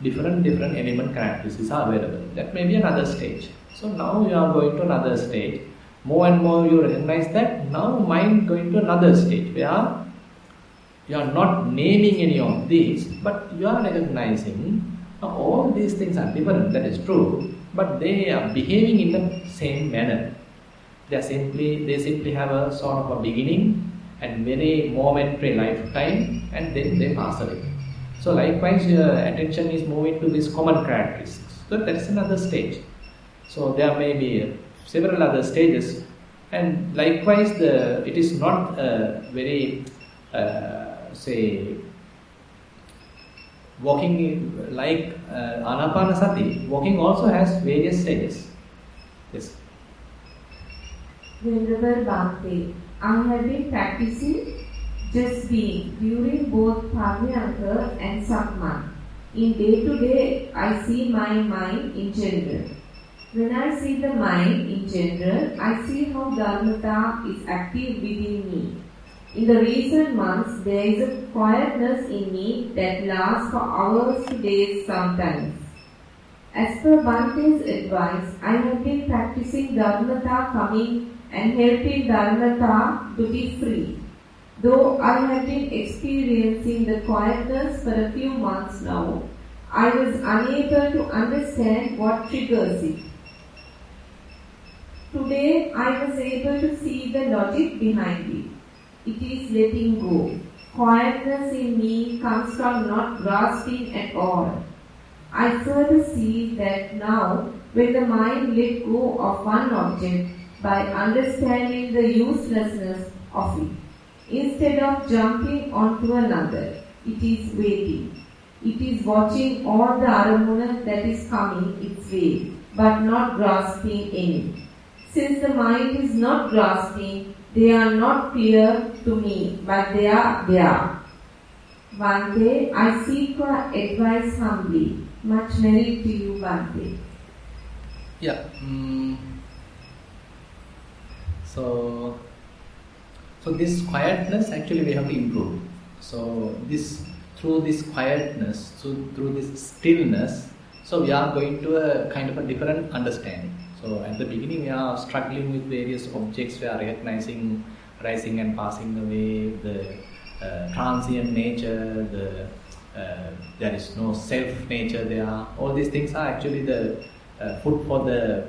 different element characteristics are available. That may be another stage. So now you are going to another stage. More and more you recognize that. Now mind going to another stage where you are not naming any of these, but you are recognizing all these things are different. That is true, but they are behaving in the same manner. They simply have a sort of a beginning and very momentary lifetime, and then they pass away. So likewise, your attention is moving to these common characteristics. So that's another stage. So there may be several other stages, and likewise, it is not very say walking like Anapanasati. Walking also has various stages. Yes. Venerable Bhante, I have been practicing just being during both Parangama and Sakman. In day-to-day, I see my mind in general. When I see the mind in general, I see how Dharmata is active within me. In the recent months, there is a quietness in me that lasts for hours to days sometimes. As per Bhante's advice, I have been practicing Dharmata coming and helping Dharmata to be free. Though I have been experiencing the quietness for a few months now, I was unable to understand what triggers it. Today, I was able to see the logic behind it. It is letting go. Quietness in me comes from not grasping at all. I further see that now, when the mind let go of one object by understanding the uselessness of it, instead of jumping onto another, it is waiting. It is watching all the aramuna that is coming its way, but not grasping any. Since the mind is not grasping, they are not clear to me, but they are there. Bhante, I seek your advice humbly. Much merit to you, Bhante. Yeah. So this quietness actually we have to improve. So through this quietness, through this stillness, so we are going to a kind of a different understanding. So at the beginning we are struggling with various objects, we are recognizing rising and passing away, the transient nature, there is no self nature there. All these things are actually the food for the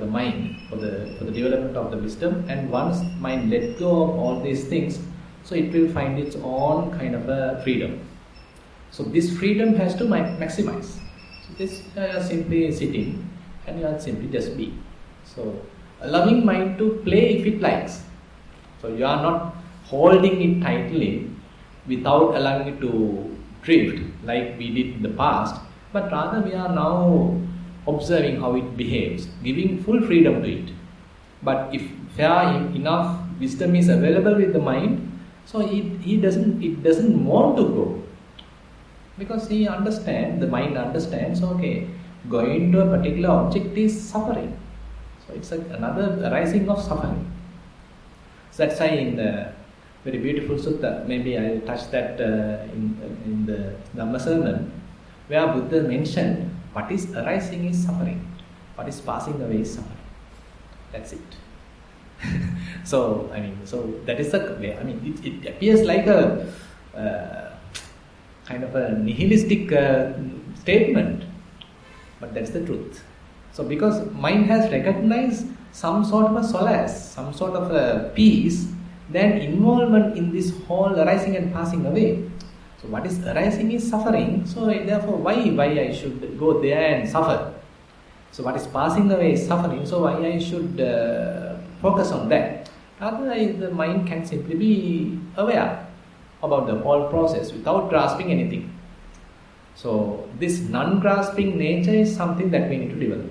mind, for the development of the wisdom. And once mind let go of all these things, so it will find its own kind of a freedom. So this freedom has to maximize. So this you are simply sitting and you are simply just be. So allowing mind to play if it likes. So you are not holding it tightly without allowing it to drift like we did in the past, but rather we are now observing how it behaves, giving full freedom to it. But if fair enough wisdom is available with the mind, so it doesn't want to go, because the mind understands, okay, going to a particular object is suffering. So it's another arising of suffering. So that's why in the very beautiful sutta, maybe I will touch that in the Dhamma sermon, where Buddha mentioned what is arising is suffering, what is passing away is suffering. That's it. So that is the way. It appears like a kind of a nihilistic statement, But that's the truth. So because mind has recognized some sort of a solace, some sort of a peace, then involvement in this whole arising and passing away. So what is arising is suffering. So therefore, why I should go there and suffer? So what is passing away is suffering. So why I should focus on that? Otherwise, the mind can simply be aware about the whole process without grasping anything. So this non-grasping nature is something that we need to develop.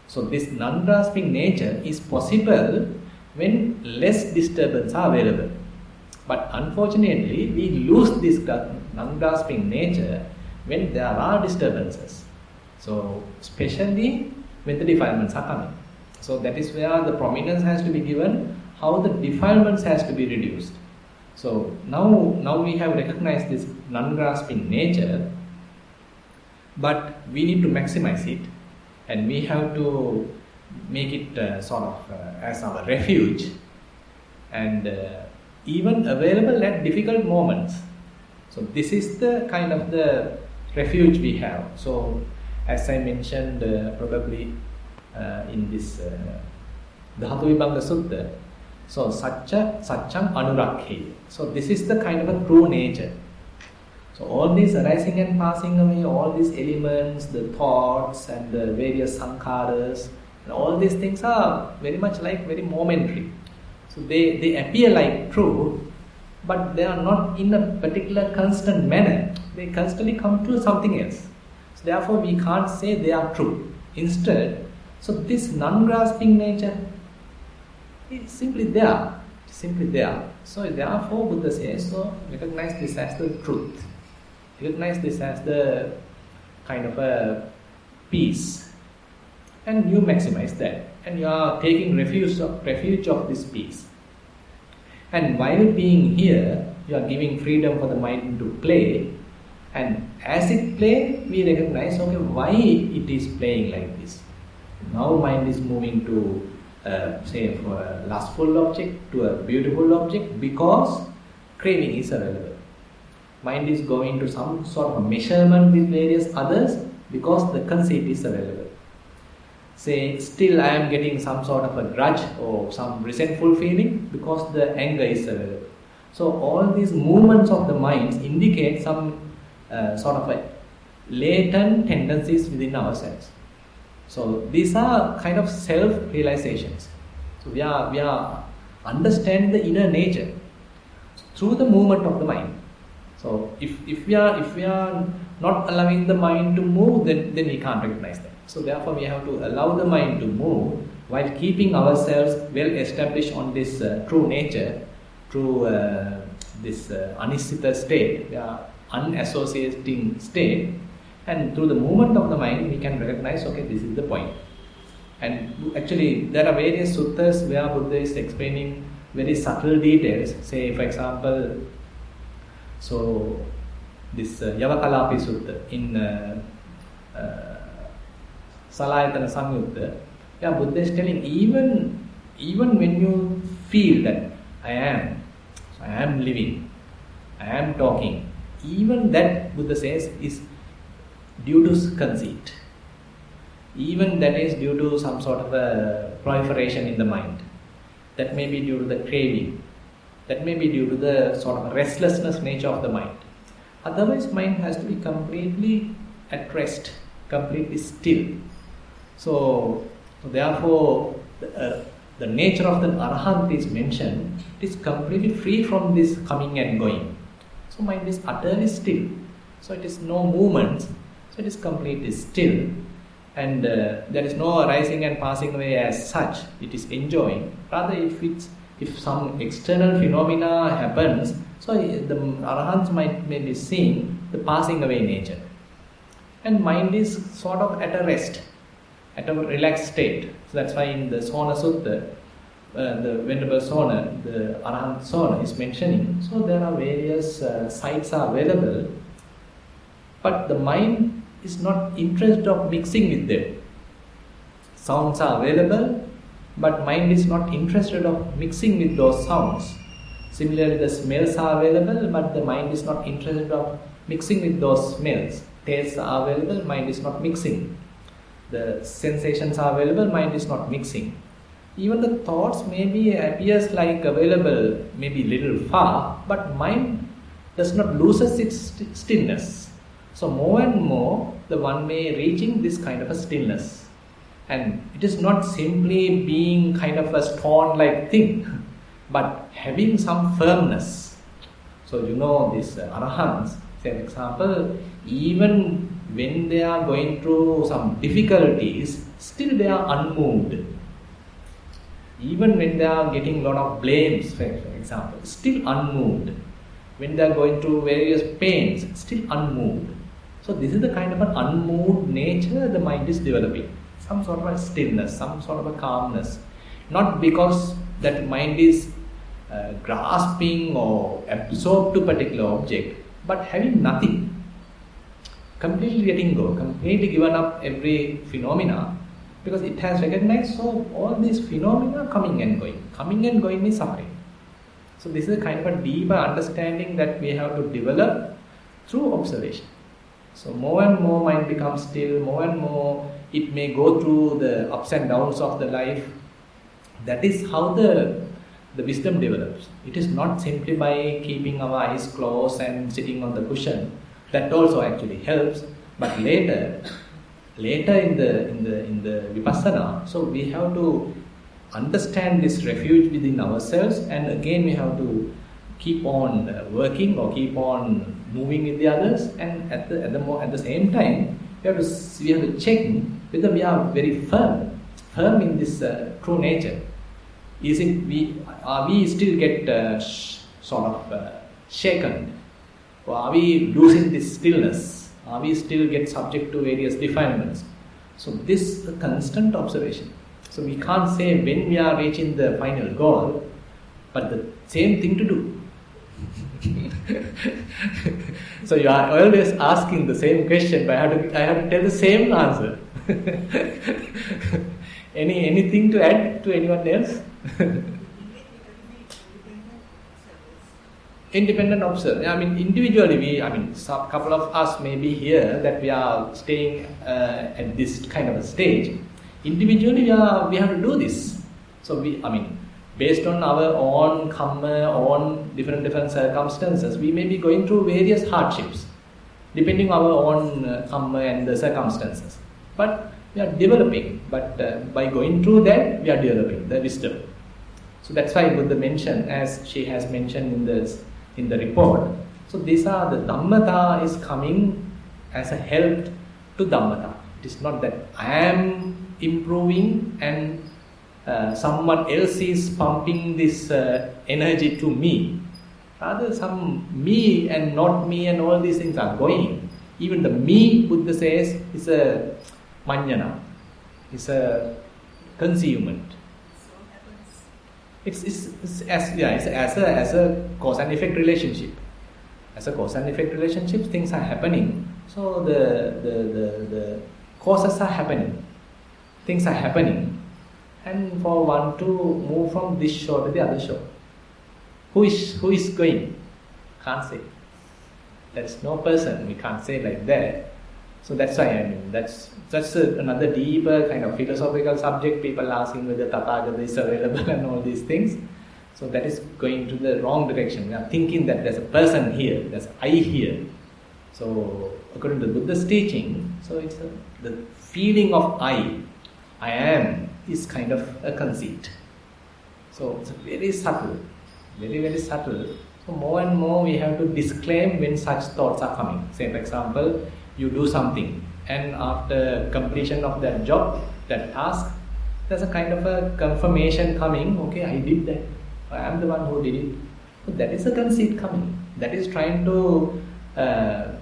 So this non-grasping nature is possible when less disturbance are available. But unfortunately, we lose this non-grasping nature when there are disturbances. So especially when the defilements are coming. So that is where the prominence has to be given, how the defilements has to be reduced. So now we have recognized this non-grasping nature, but we need to maximize it, and we have to make it as our refuge, and even available at difficult moments. So this is the kind of the refuge we have. So as I mentioned probably in this Dhatu Vibhanga Sutta, so Satcham Anurakhe. So this is the kind of a true nature. So all these arising and passing away, all these elements, the thoughts and the various sankharas, and all these things are very much like very momentary. So they appear like truth, but they are not in a particular constant manner. They constantly come to something else. So therefore we can't say they are true. Instead, so this non-grasping nature is simply there. So therefore Buddha says, so recognize this as the truth. Recognize this as the kind of a peace, and you maximize that, and you are taking refuge of this peace. And while being here, you are giving freedom for the mind to play, and as it plays, we recognize, okay, why it is playing like this. Now mind is moving to say for a lustful object to a beautiful object because craving is available. Mind is going to some sort of measurement with various others because the conceit is available. Say, still I am getting some sort of a grudge or some resentful feeling because the anger is available. So all these movements of the mind indicate some sort of a latent tendencies within ourselves. So these are kind of self-realizations. So we are understand the inner nature through the movement of the mind. So if we are not allowing the mind to move, then we can't recognize that. So therefore we have to allow the mind to move while keeping ourselves well established on this true nature, through this anisita state, unassociating state, and through the movement of the mind we can recognize, okay, this is the point. And actually there are various suttas where Buddha is explaining very subtle details. Say for example, so this Yavakalapi Sutta in Salayatana Samyutta, Buddha is telling even when you feel that I am living, I am talking, even that Buddha says is due to conceit. Even that is due to some sort of a proliferation in the mind. That may be due to the craving. That may be due to the sort of restlessness nature of the mind. Otherwise, mind has to be completely at rest, completely still. So therefore, the nature of the Arahant is mentioned. It is completely free from this coming and going. So mind is utterly still. So it is no movement. So it is completely still. And there is no arising and passing away as such. It is enjoying. Rather, if some external phenomena happens, so the Arahants may be seeing the passing away nature. And mind is sort of at a rest, at a relaxed state. So that's why in the Sona Sutta, the Venerable Sona, the Arahant Sona is mentioning, so there are various sites are available, but the mind is not interested of mixing with them. Sounds are available, but mind is not interested of mixing with those sounds. Similarly, the smells are available, but the mind is not interested of mixing with those smells. Tastes are available, mind is not mixing. the sensations are available, mind is not mixing. Even the thoughts maybe appears like available, maybe little far, but mind does not loses its stillness. So more and more, the one may reaching this kind of a stillness. And it is not simply being kind of a stone-like thing, but having some firmness. So you know these arahants, say for example, even when they are going through some difficulties, still they are unmoved. Even when they are getting a lot of blames, for example, still unmoved. When they are going through various pains, still unmoved. So this is the kind of an unmoved nature the mind is developing. Some sort of a stillness, some sort of a calmness. Not because that mind is grasping or absorbed to particular object, but having nothing. Completely letting go, completely given up every phenomena, because it has recognized, so all these phenomena coming and going is suffering. So this is a kind of a deeper understanding that we have to develop through observation. So more and more mind becomes still, more and more it may go through the ups and downs of the life. That is how the wisdom develops. It is not simply by keeping our eyes closed and sitting on the cushion. That also actually helps. But later in the vipassana, so we have to understand this refuge within ourselves, and again we have to keep on working or keep on moving with the others, and at the same time we have to check whether we are very firm in this true nature. Are we still get shaken, or are we losing this stillness? Are we still get subject to various defilements? So this is a constant observation. So we can't say when we are reaching the final goal, but the same thing to do. So you are always asking the same question, but I have to tell the same answer. Anything to add to anyone else? Independent observer. I mean, individually, some couple of us may be here that we are staying at this kind of a stage. Individually, we have to do this. So based on our own karma, own different circumstances, we may be going through various hardships, depending on our own karma and the circumstances. But we are developing. But by going through that, we are developing the wisdom. So that's why Buddha mentioned, as she has mentioned in the report. So these are the Dhammata is coming as a help to Dhammata. It is not that I am improving and someone else is pumping this energy to me. Rather, some me and not me and all these things are going. Even the me, Buddha says, is a manjana, is a concealment. It's as a cause and effect relationship. As a cause and effect relationship, things are happening. So the causes are happening. Things are happening. And for one to move from this shore to the other shore, who is going? Can't say. There's no person. We can't say like that. So that's why that's another deeper kind of philosophical subject. People asking whether Tathagata is available and all these things. So that is going to the wrong direction. We are thinking that there's a person here, there's I here. So according to Buddha's teaching, so it's the feeling of I am is kind of a conceit. So it's very subtle, very, very subtle. So more and more we have to disclaim when such thoughts are coming. Say for example, you do something, and after completion of that job, that task, there's a kind of a confirmation coming, okay, I did that, I am the one who did it. So that is a conceit coming. That is trying to,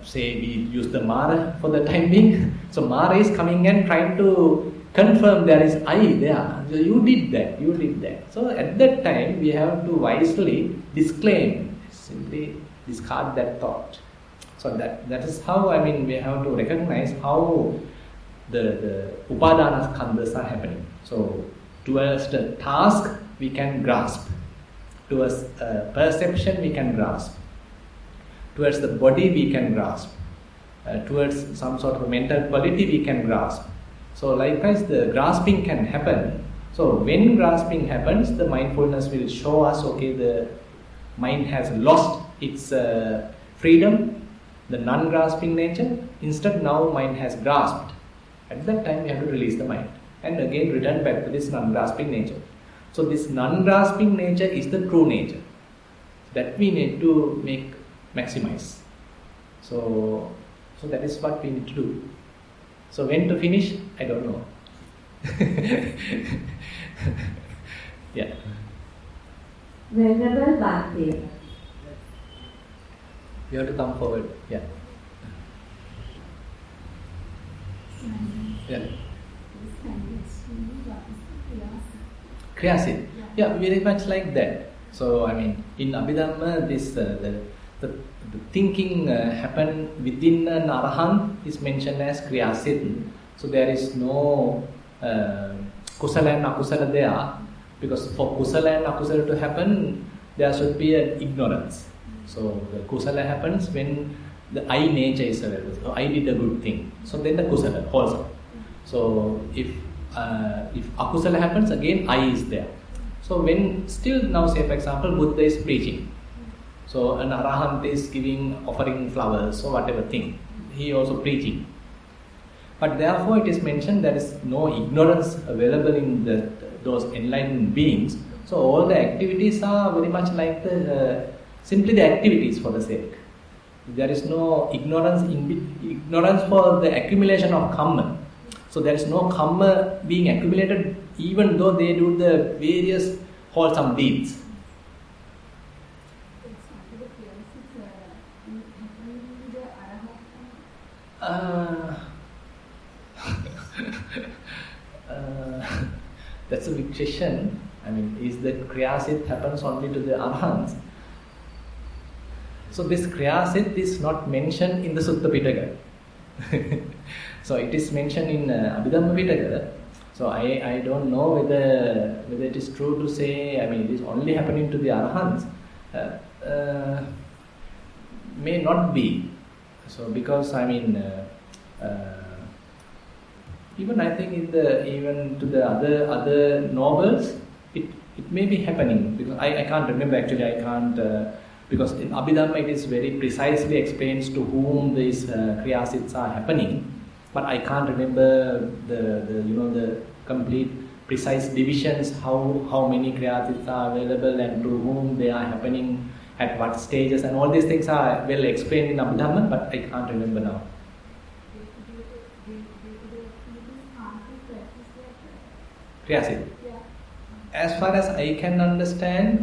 say we use the Mara for the time being. So Mara is coming and trying to confirm there is I there. So you did that. So at that time, we have to wisely disclaim, simply discard that thought. So that is how, we have to recognize how the upadana skandhas are happening. So towards the task we can grasp, towards perception we can grasp, towards the body we can grasp, towards some sort of mental quality we can grasp. So likewise, the grasping can happen. So when grasping happens, the mindfulness will show us, okay, the mind has lost its freedom, the non-grasping nature. Instead, now mind has grasped. At that time, we have to release the mind and again return back to this non-grasping nature. So this non-grasping nature is the true nature that we need to maximize. So that is what we need to do. So when to finish, I don't know. Yeah. Venerable Bhante. You have to come forward. Yeah. Yeah. Kriyasit. Yeah, very much like that. So I mean, in Abhidhamma, this the thinking happen within an arahant is mentioned as kriyasit. So there is no kusala and akusala there, because for kusala and akusala to happen, there should be an ignorance. So the kusala happens when the I nature is available. So I did a good thing. So then the kusala wholesome. So if akusala happens, again I is there. So when still now, say for example, Buddha is preaching. So an arahant is offering flowers or whatever thing. He also preaching. But therefore it is mentioned there is no ignorance available in those enlightened beings. So all the activities are very much like simply the activities for the sake. There is no ignorance for the accumulation of karma. So there is no karma being accumulated even though they do the various wholesome deeds. That's a big question. I mean, is that kriyasit happens only to the arahants? So this kriyasit is not mentioned in the Sutta Pitaka. So it is mentioned in Abhidhamma Pitaka. So I don't know whether it is true to say, I mean, it is only happening to the arahants. May not be. So because I mean, even I think even to the other nobles, it may be happening, because I can't remember actually. I can't because in Abhidhamma it is very precisely explains to whom these kriyasits are happening, but I can't remember the complete precise divisions, how many kriyasits are available and to whom they are happening at what stages, and all these things are well explained in Abhidhamma, but I can't remember now. Kriyasit. As far as I can understand,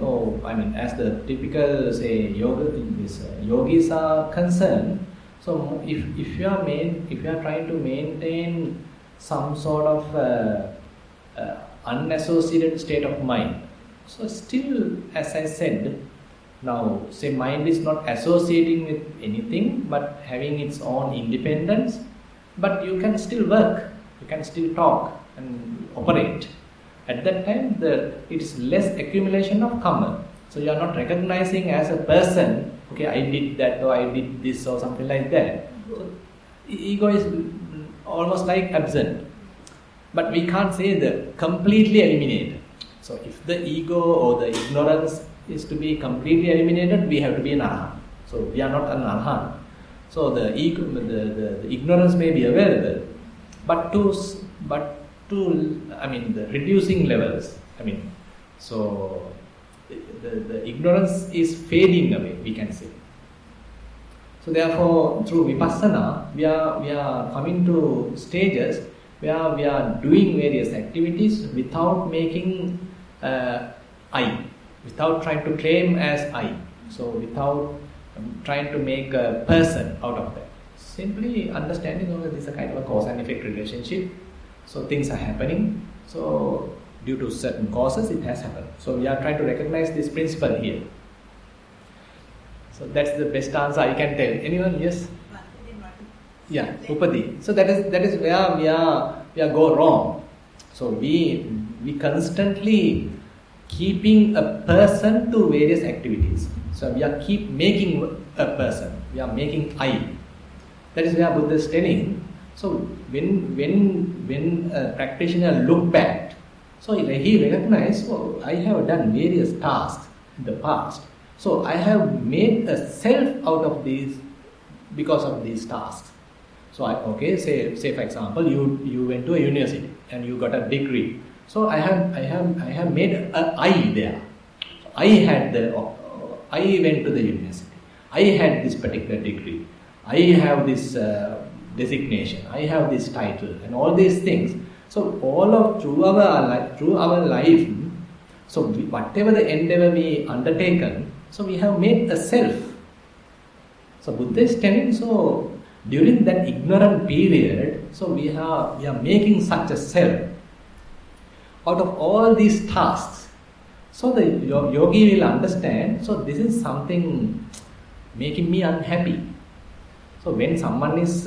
as the typical say yogis are concerned, so if you are trying to maintain some sort of unassociated state of mind, so still, as I said, now say mind is not associating with anything but having its own independence, but you can still work, you can still talk and operate. At that time, it is less accumulation of karma. So you are not recognizing as a person, okay, I did that or I did this or something like that. So ego is almost like absent. But we can't say that completely eliminated. So if the ego or the ignorance is to be completely eliminated, we have to be an arahant. So we are not an arahant. So the ego, the ignorance may be available, but to the reducing levels. So the ignorance is fading away, we can say. So therefore, through vipassana, we are coming to stages where we are doing various activities without making I, without trying to claim as I. So without trying to make a person out of that. Simply understanding that this is a kind of a cause and effect relationship. So things are happening. So due to certain causes, it has happened. So we are trying to recognize this principle here. So that's the best answer I can tell. Anyone? Yes? Yeah, upadi. So that is where we go wrong. So we constantly keeping a person to various activities. So we are keep making a person. We are making I. That is where Buddha is telling. So when a practitioner look back, so he recognized, oh, I have done various tasks in the past. So I have made a self out of these because of these tasks. So say for example, you went to a university and you got a degree. So I have made a I there. I went to the university. I had this particular degree. I have this designation. I have this title and all these things. So through our life, so whatever the endeavor we undertaken, so we have made a self. So Buddha is telling, so during that ignorant period, so we are making such a self out of all these tasks. So the yogi will understand, so this is something making me unhappy. So when someone is,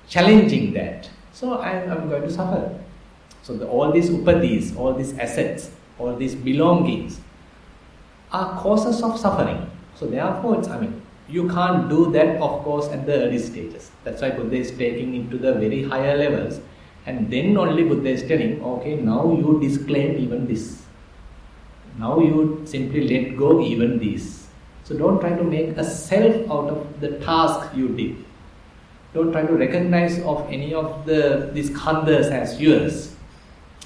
challenging that, so I'm going to suffer. So all these upadis, all these assets, all these belongings are causes of suffering. So therefore, you can't do that, of course, at the early stages. That's why Buddha is taking it to the very higher levels. And then only Buddha is telling, okay, now you disclaim even this. Now you simply let go even this. So don't try to make a self out of the task you did. Don't try to recognize of any of these khandhas as yours.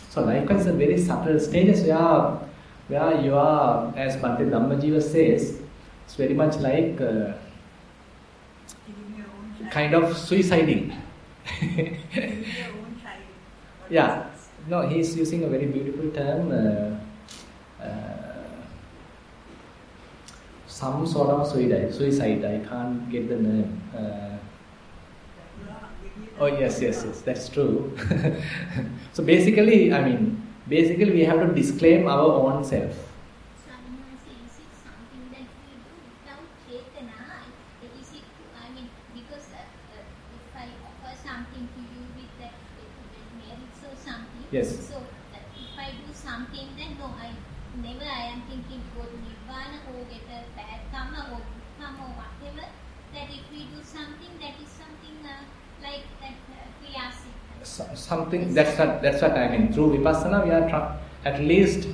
So likewise, the very subtle stages where you are, as Bhante Dhammajiva says, it's very much like kind of suiciding. Yeah, no, he's using a very beautiful term, some sort of suicide. I can't get the name. Oh yes, that's true. So basically, we have to disclaim our own self. Yes. So if I do something, then no, I am thinking go to Nirvana or get a bad karma or good karma or whatever. That if we do something, that is something like that kriyasik. Something that's what I mean. Through vipassana, we are at least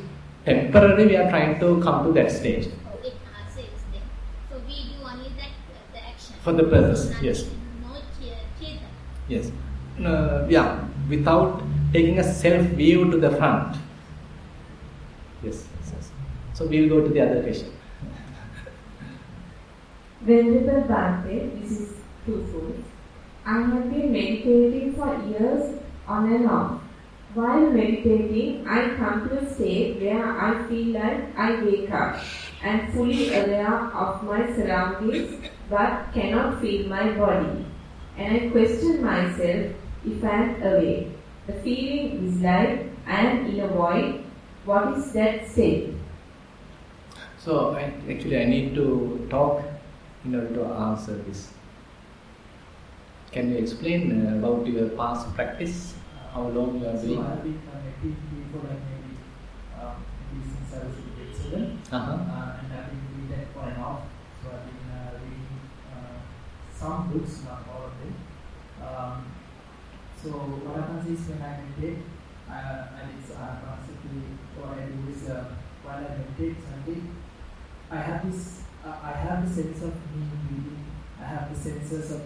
temporarily we are trying to come to that stage. It says then. So we do only the action for the purpose. Yes. No cheta. Yes. Without taking a self-view to the front. Yes. So we will go to the other question. Venerable Bhante, this is twofold. I have been meditating for years on and off. While meditating, I come to a state where I feel like I wake up and fully aware of my surroundings but cannot feel my body. And I question myself if I am awake. The feeling is like I am in a void. What is that state? So I need to talk in order to answer this. Can you explain about your past practice? How long you are doing? So I have been meditating for maybe since I was in grade 7. And I've been doing that on and off. So I've been reading some books, not all of them. So what happens is when I meditate, what I do is while I meditate, I have the sense of me breathing. I have the senses of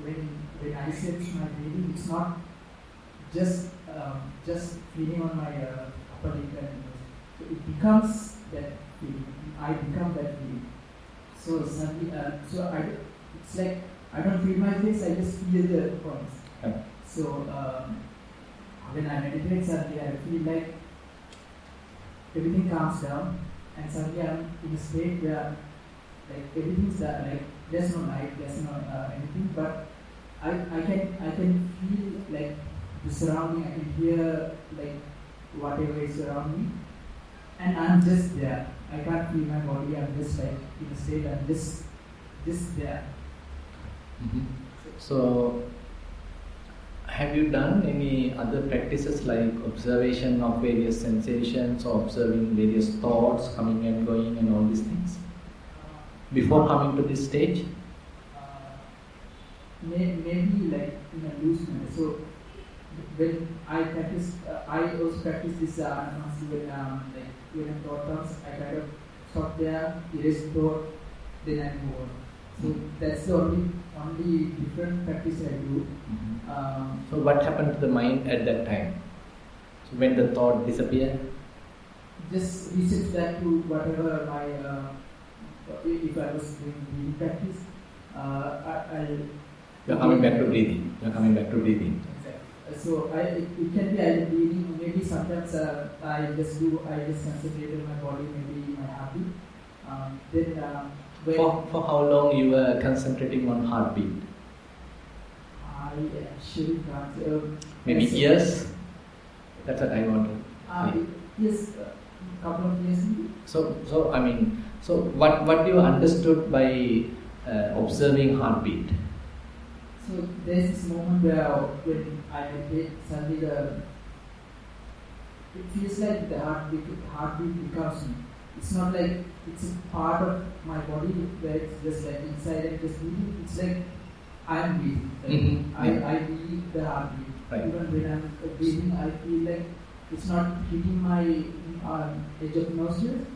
when I sense my breathing, it's not just feeling on my upper lip and so it becomes that feeling. I become that feeling. So suddenly, it's like I don't feel my face. I just feel the points. Okay. So when I meditate, suddenly I feel like everything calms down, and suddenly I'm in a state where everything's there, there's no light, there's no anything, but I can feel the surrounding. I can hear whatever is around me, and I'm just there. I can't feel my body. I'm just in a state. I'm just there. Mm-hmm. So, have you done any other practices like observation of various sensations or observing various thoughts coming and going and all these things before coming to this stage? maybe like in a loose manner. So when I practice, I also practice this Anapasi when a thought comes, I kind of stop there, erase the thought, then I move on. So that's the only different practice I do. So what happened to the mind at that time? So when the thought disappeared? Just resets back to whatever my if I was doing breathing practice, You're coming back to breathing. Exactly. So it can be either breathing, maybe sometimes I just concentrate on my body, maybe my heartbeat. For how long you were concentrating on heartbeat? I actually can't. Maybe years? That's what I want to. Yes, couple of years. So what you understood by observing heartbeat? So there's this moment where when I meditate, suddenly it feels like the heartbeat becomes me. It's not like it's a part of my body where it's just like inside and just breathing. It's like I'm breathing. Like I feel the heartbeat. Right. Even when I'm breathing, I feel like it's not hitting my edge of nostrils.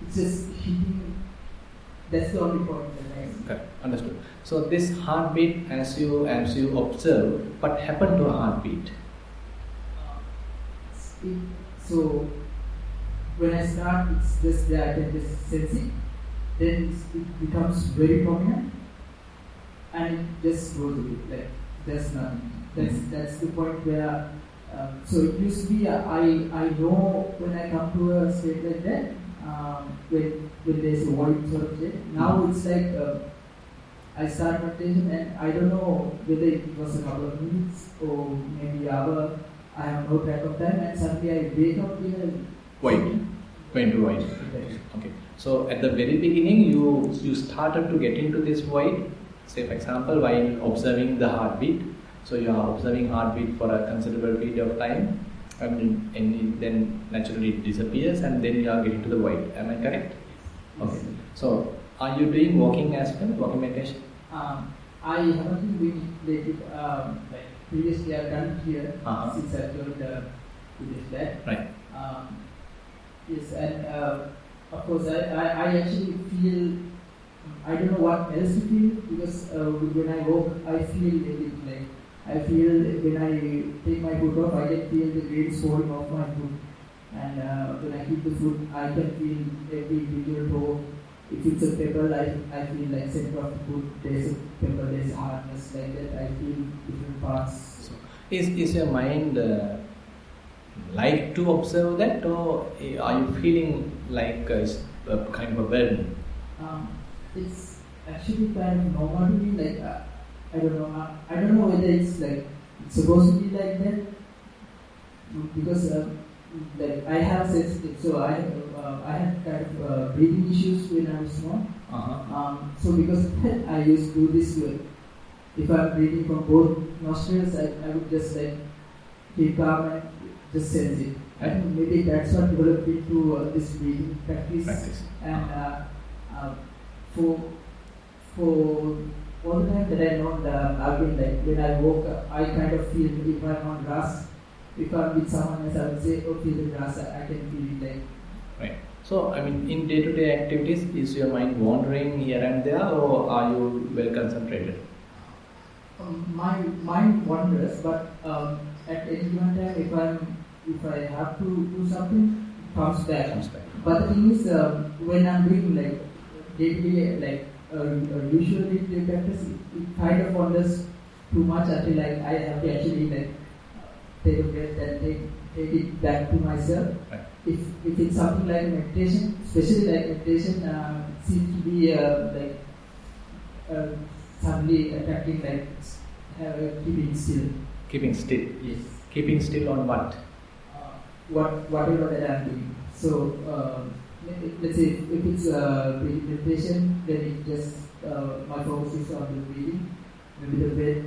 It's just hitting. That's the only point that I. Correct. Understood. So this heartbeat, as you observe, what happened to a heartbeat? So when I start, it's just there. I can just sense it. Then it becomes very prominent, and it just goes away. Like there's nothing. That's the point where. So it used to be I know when I come to a state like that. When there's a void sort of state. Now it's like I start meditation and I don't know whether it was a couple of minutes or maybe an hour. I have no track of time, and suddenly I wake up in a Void. Going to void. Okay. So at the very beginning, you started to get into this void. Say for example, while observing the heartbeat. So you are observing heartbeat for a considerable period of time. And then naturally it disappears, and then you are getting to the void. Am I correct? Okay. So, are you doing walking as well? Walking meditation? I haven't been doing it lately. Like previously, I've done it here since I joined the previous lab. Right. Yes, and of course, I actually feel. I don't know what else to feel because when I walk, I feel it like. I feel when I take my foot off, I can feel the grains falling off my foot. And when I keep the foot, I can feel every individual toe. If it's a pebble, I feel like center of the foot, there's a pebble, there's a hardness like that. I feel different parts. So, is your mind like to observe that, or are you feeling like it's a kind of a burden? It's actually kind of normal to me. Like I don't know whether it's like it's supposed to be like that because like I have sensitive, so I had kind of breathing issues when I was small. So because of that, I used to do this way. If I'm breathing from both nostrils, I would just like keep calm and just sense it. And maybe that's what developed into this breathing practice. And for all the time that I know I've been like when I walk, I kind of feel if I'm on grass, if I'm with someone else, I would say, oh, feel the grass. I can feel it like. Right. So, I mean, in day-to-day activities, is your mind wandering here and there, or are you well concentrated? My mind wanders, but at any given time, if I have to do something, it comes back. But the thing is, when I'm doing like day-to-day, like usually day practice, it kind of wanders too much until like I have to actually like take a breath and take it back to myself. Right. If it's something like meditation, especially like meditation, seems to be like suddenly attracting like keeping still. Keeping still. Yes. Keeping still on what? Whatever that I'm doing. So let's say if it's meditation, then it just my focus is on the breathing, maybe the breath.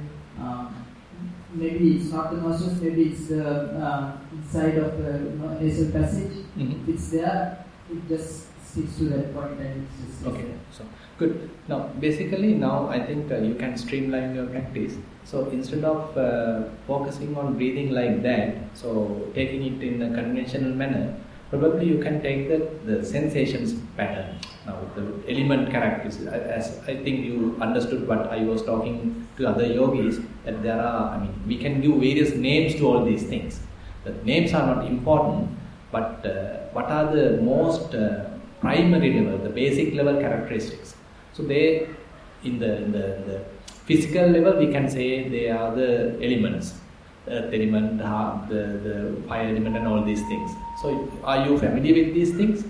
Maybe it's not the nostrils, maybe it's the inside of the nasal passage. Mm-hmm. If it's there, it just sticks to that point and it's just Okay, so good. Now, basically, now I think you can streamline your practice. So instead of focusing on breathing like that, so taking it in a conventional manner, probably you can take the sensations pattern. Now, the element characteristics, as I think you understood what I was talking to other yogis, that there are, we can give various names to all these things. The names are not important, but what are the most primary level, the basic level characteristics. So they, in the physical level, we can say they are the elements, earth element, the fire element, and all these things. So are you familiar with these things?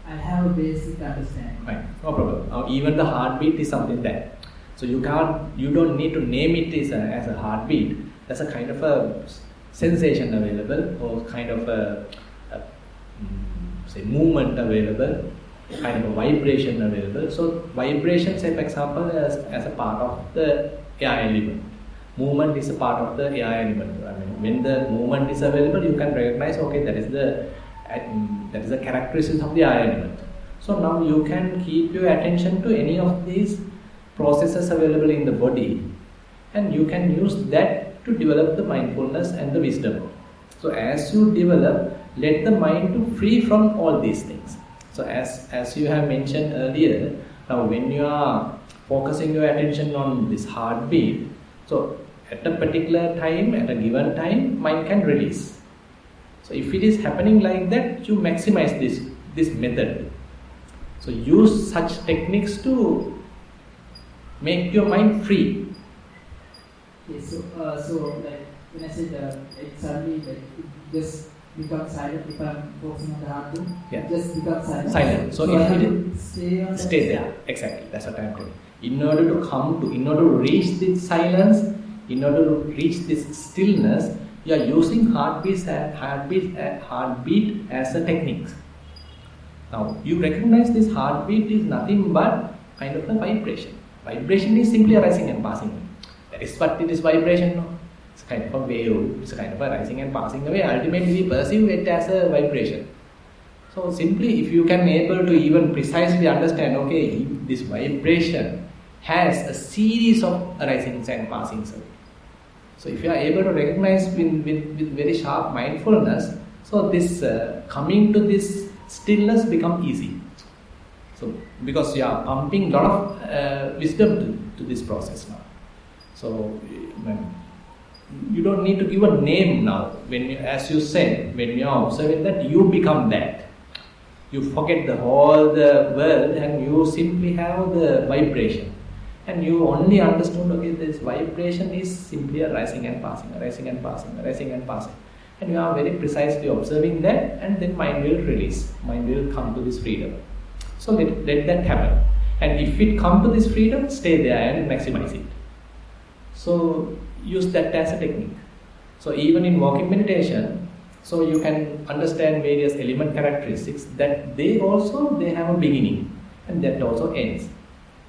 I have a basic understanding. Right, no problem. Even the heartbeat is something that. So you don't need to name it as a heartbeat. There's a kind of a sensation available, or kind of a say movement available, kind of a vibration available. So vibration, say for example, as a part of the air element. Movement is a part of the air element. When the movement is available, you can recognize, okay, that is the characteristics of the air element. So now you can keep your attention to any of these processes available in the body, and you can use that to develop the mindfulness and the wisdom. So as you develop, let the mind to free from all these things. So as you have mentioned earlier, now when you are focusing your attention on this heartbeat, so at a particular time, at a given time, mind can release. So if it is happening like that, you maximize this method. So use such techniques to make your mind free. Okay, so like when I said it suddenly like it just becomes silent if I'm focusing on the heartbeat. Yeah. It just becomes silent. Silent. So I if have it to stay there. Exactly. That's what I'm doing. In order to reach this silence, in order to reach this stillness, you are using heartbeat as a technique. Now you recognize this heartbeat is nothing but kind of a vibration. Vibration is simply a rising and passing. That is what it is, vibration. No? It's kind of a wave. It's kind of a rising and passing away. Ultimately, we perceive it as a vibration. So simply, if you can able to even precisely understand, okay, this vibration has a series of arisings and passings away. So if you are able to recognize with very sharp mindfulness, so this coming to this stillness become easy. So because you are pumping a lot of wisdom to this process now. So you don't need to give a name now. As you said, when you are observing that, you become that. You forget the whole the world and you simply have the vibration. And you only understood, okay, this vibration is simply a rising and passing, a rising and passing, a rising and passing. And you are very precisely observing that, and then mind will release. Mind will come to this freedom. So let that happen. And if it come to this freedom, stay there and maximize it. So use that as a technique. So even in walking meditation, so you can understand various element characteristics that they have a beginning and that also ends.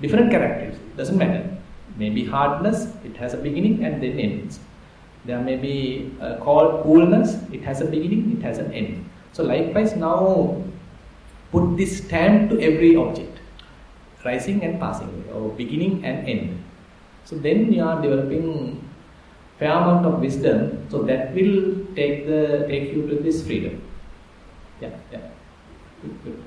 Different characteristics, doesn't matter. Maybe hardness, it has a beginning and then ends. There may be coolness, it has a beginning, it has an end. So likewise, now put this stamp to every object, rising and passing, or beginning and end. So then you are developing fair amount of wisdom, so that will take you to this freedom. Yeah. Good.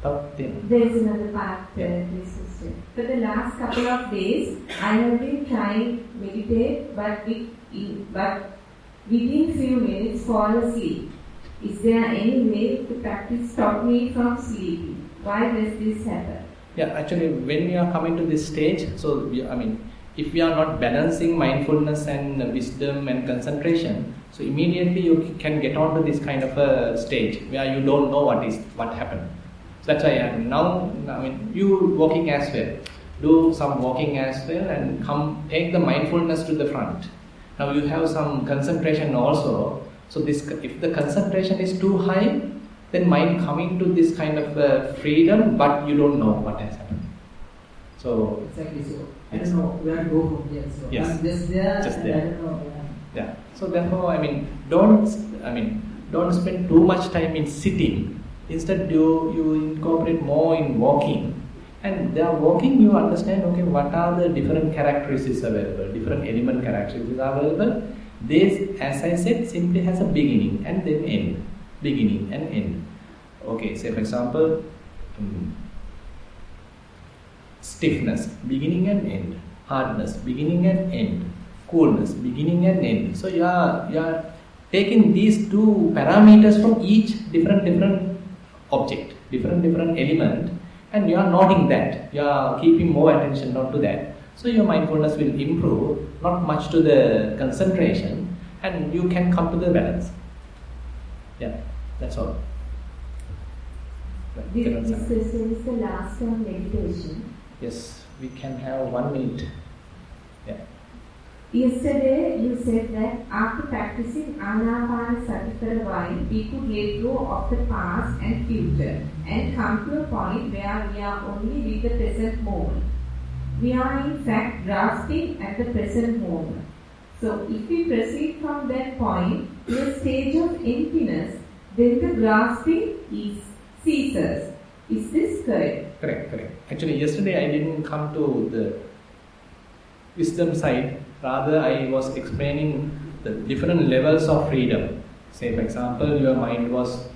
There is another part to this system. For the last couple of days, I have been trying to meditate, but within few minutes fall asleep. Is there any way to practice stop me from sleeping? Why does this happen? Yeah, actually, when you are coming to this stage, so if we are not balancing mindfulness and wisdom and concentration, so immediately you can get onto this kind of a stage where you don't know what happened. That's why you walking as well. Do some walking as well and take the mindfulness to the front. Now you have some concentration also. So if the concentration is too high, then mind coming to this kind of freedom, but you don't know what has happened. So exactly so. I don't know where to go from here. So yes. I'm just there. Just and there. I don't know. Yeah. So therefore, don't spend too much time in sitting. Instead, you incorporate more in walking. And they are walking, you understand, okay, what are the different characteristics available, different element characteristics are available. This, as I said, simply has a beginning and then end. Beginning and end. Okay, say for example, stiffness, beginning and end. Hardness, beginning and end. Coolness, beginning and end. So you are taking these two parameters from each different object, different element, and you are noting that. You are keeping more attention not to that. So your mindfulness will improve, not much to the concentration, and you can come to the balance. Yeah, that's all. This question is the last on meditation. Yes, we can have 1 minute. Yeah. Yesterday you said that after practicing Anapanasati for a while, we could let go of the past and future and come to a point where we are only with the present moment. We are in fact grasping at the present moment. So if we proceed from that point to a stage of emptiness, then the grasping ceases. Is this correct? Correct. Actually, yesterday I didn't come to the wisdom side. Rather, I was explaining the different levels of freedom. Say, for example, your mind was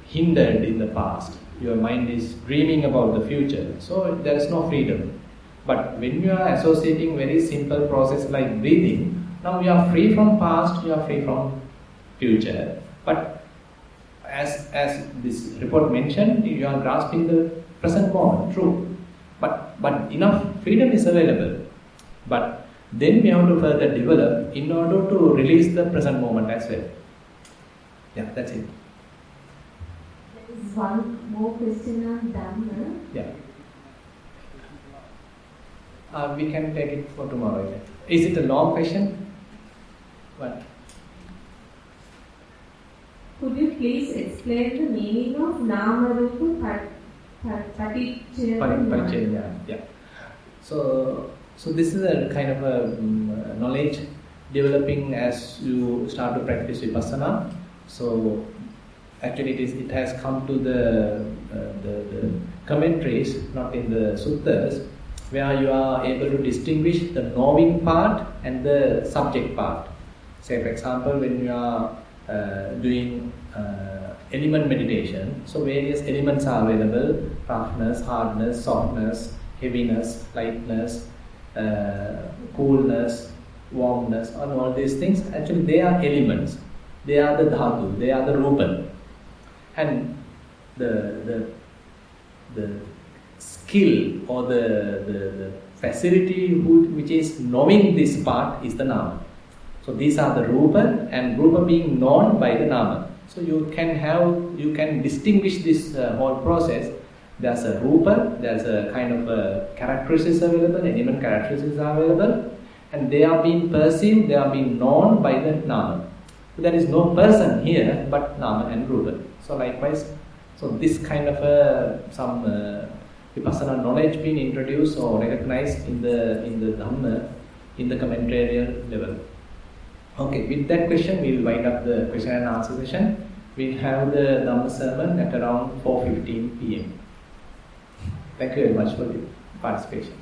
hindered in the past. Your mind is dreaming about the future. So, there is no freedom. But when you are associating very simple process like breathing, now you are free from past, you are free from future. But as this report mentioned, you are grasping the present moment, true. But enough freedom is available. But then we have to further develop in order to release the present moment as well. Yeah, that's it. There is one more question on Dhamma. Yeah. We can take it for tomorrow. Is it a long question? What? Could you please explain the meaning of Nama Rupa Paticca? Yeah. So this is a kind of a knowledge developing as you start to practice Vipassana. So actually it has come to the commentaries, not in the suttas, where you are able to distinguish the knowing part and the subject part. Say for example, when you are doing element meditation, so various elements are available: roughness, hardness, softness, heaviness, lightness, coolness, warmness, and all these things. Actually, they are elements. They are the dhatu. They are the rupa. And the skill or the facility which is knowing this part is the nama. So these are the rupa, and rupa being known by the nama. So you can distinguish this whole process. There's a rupa, there's a kind of characteristics available, element characteristics are available, and they are being perceived, they are being known by the nama. So there is no person here but nama and rupa. So likewise, so this kind of some Vipassana knowledge being introduced or recognized in the Dhamma, in the commentarial level. Okay, with that question, we will wind up the question and answer session. We'll have the Dhamma sermon at around 4:15 p.m. Thank you very much for the participation.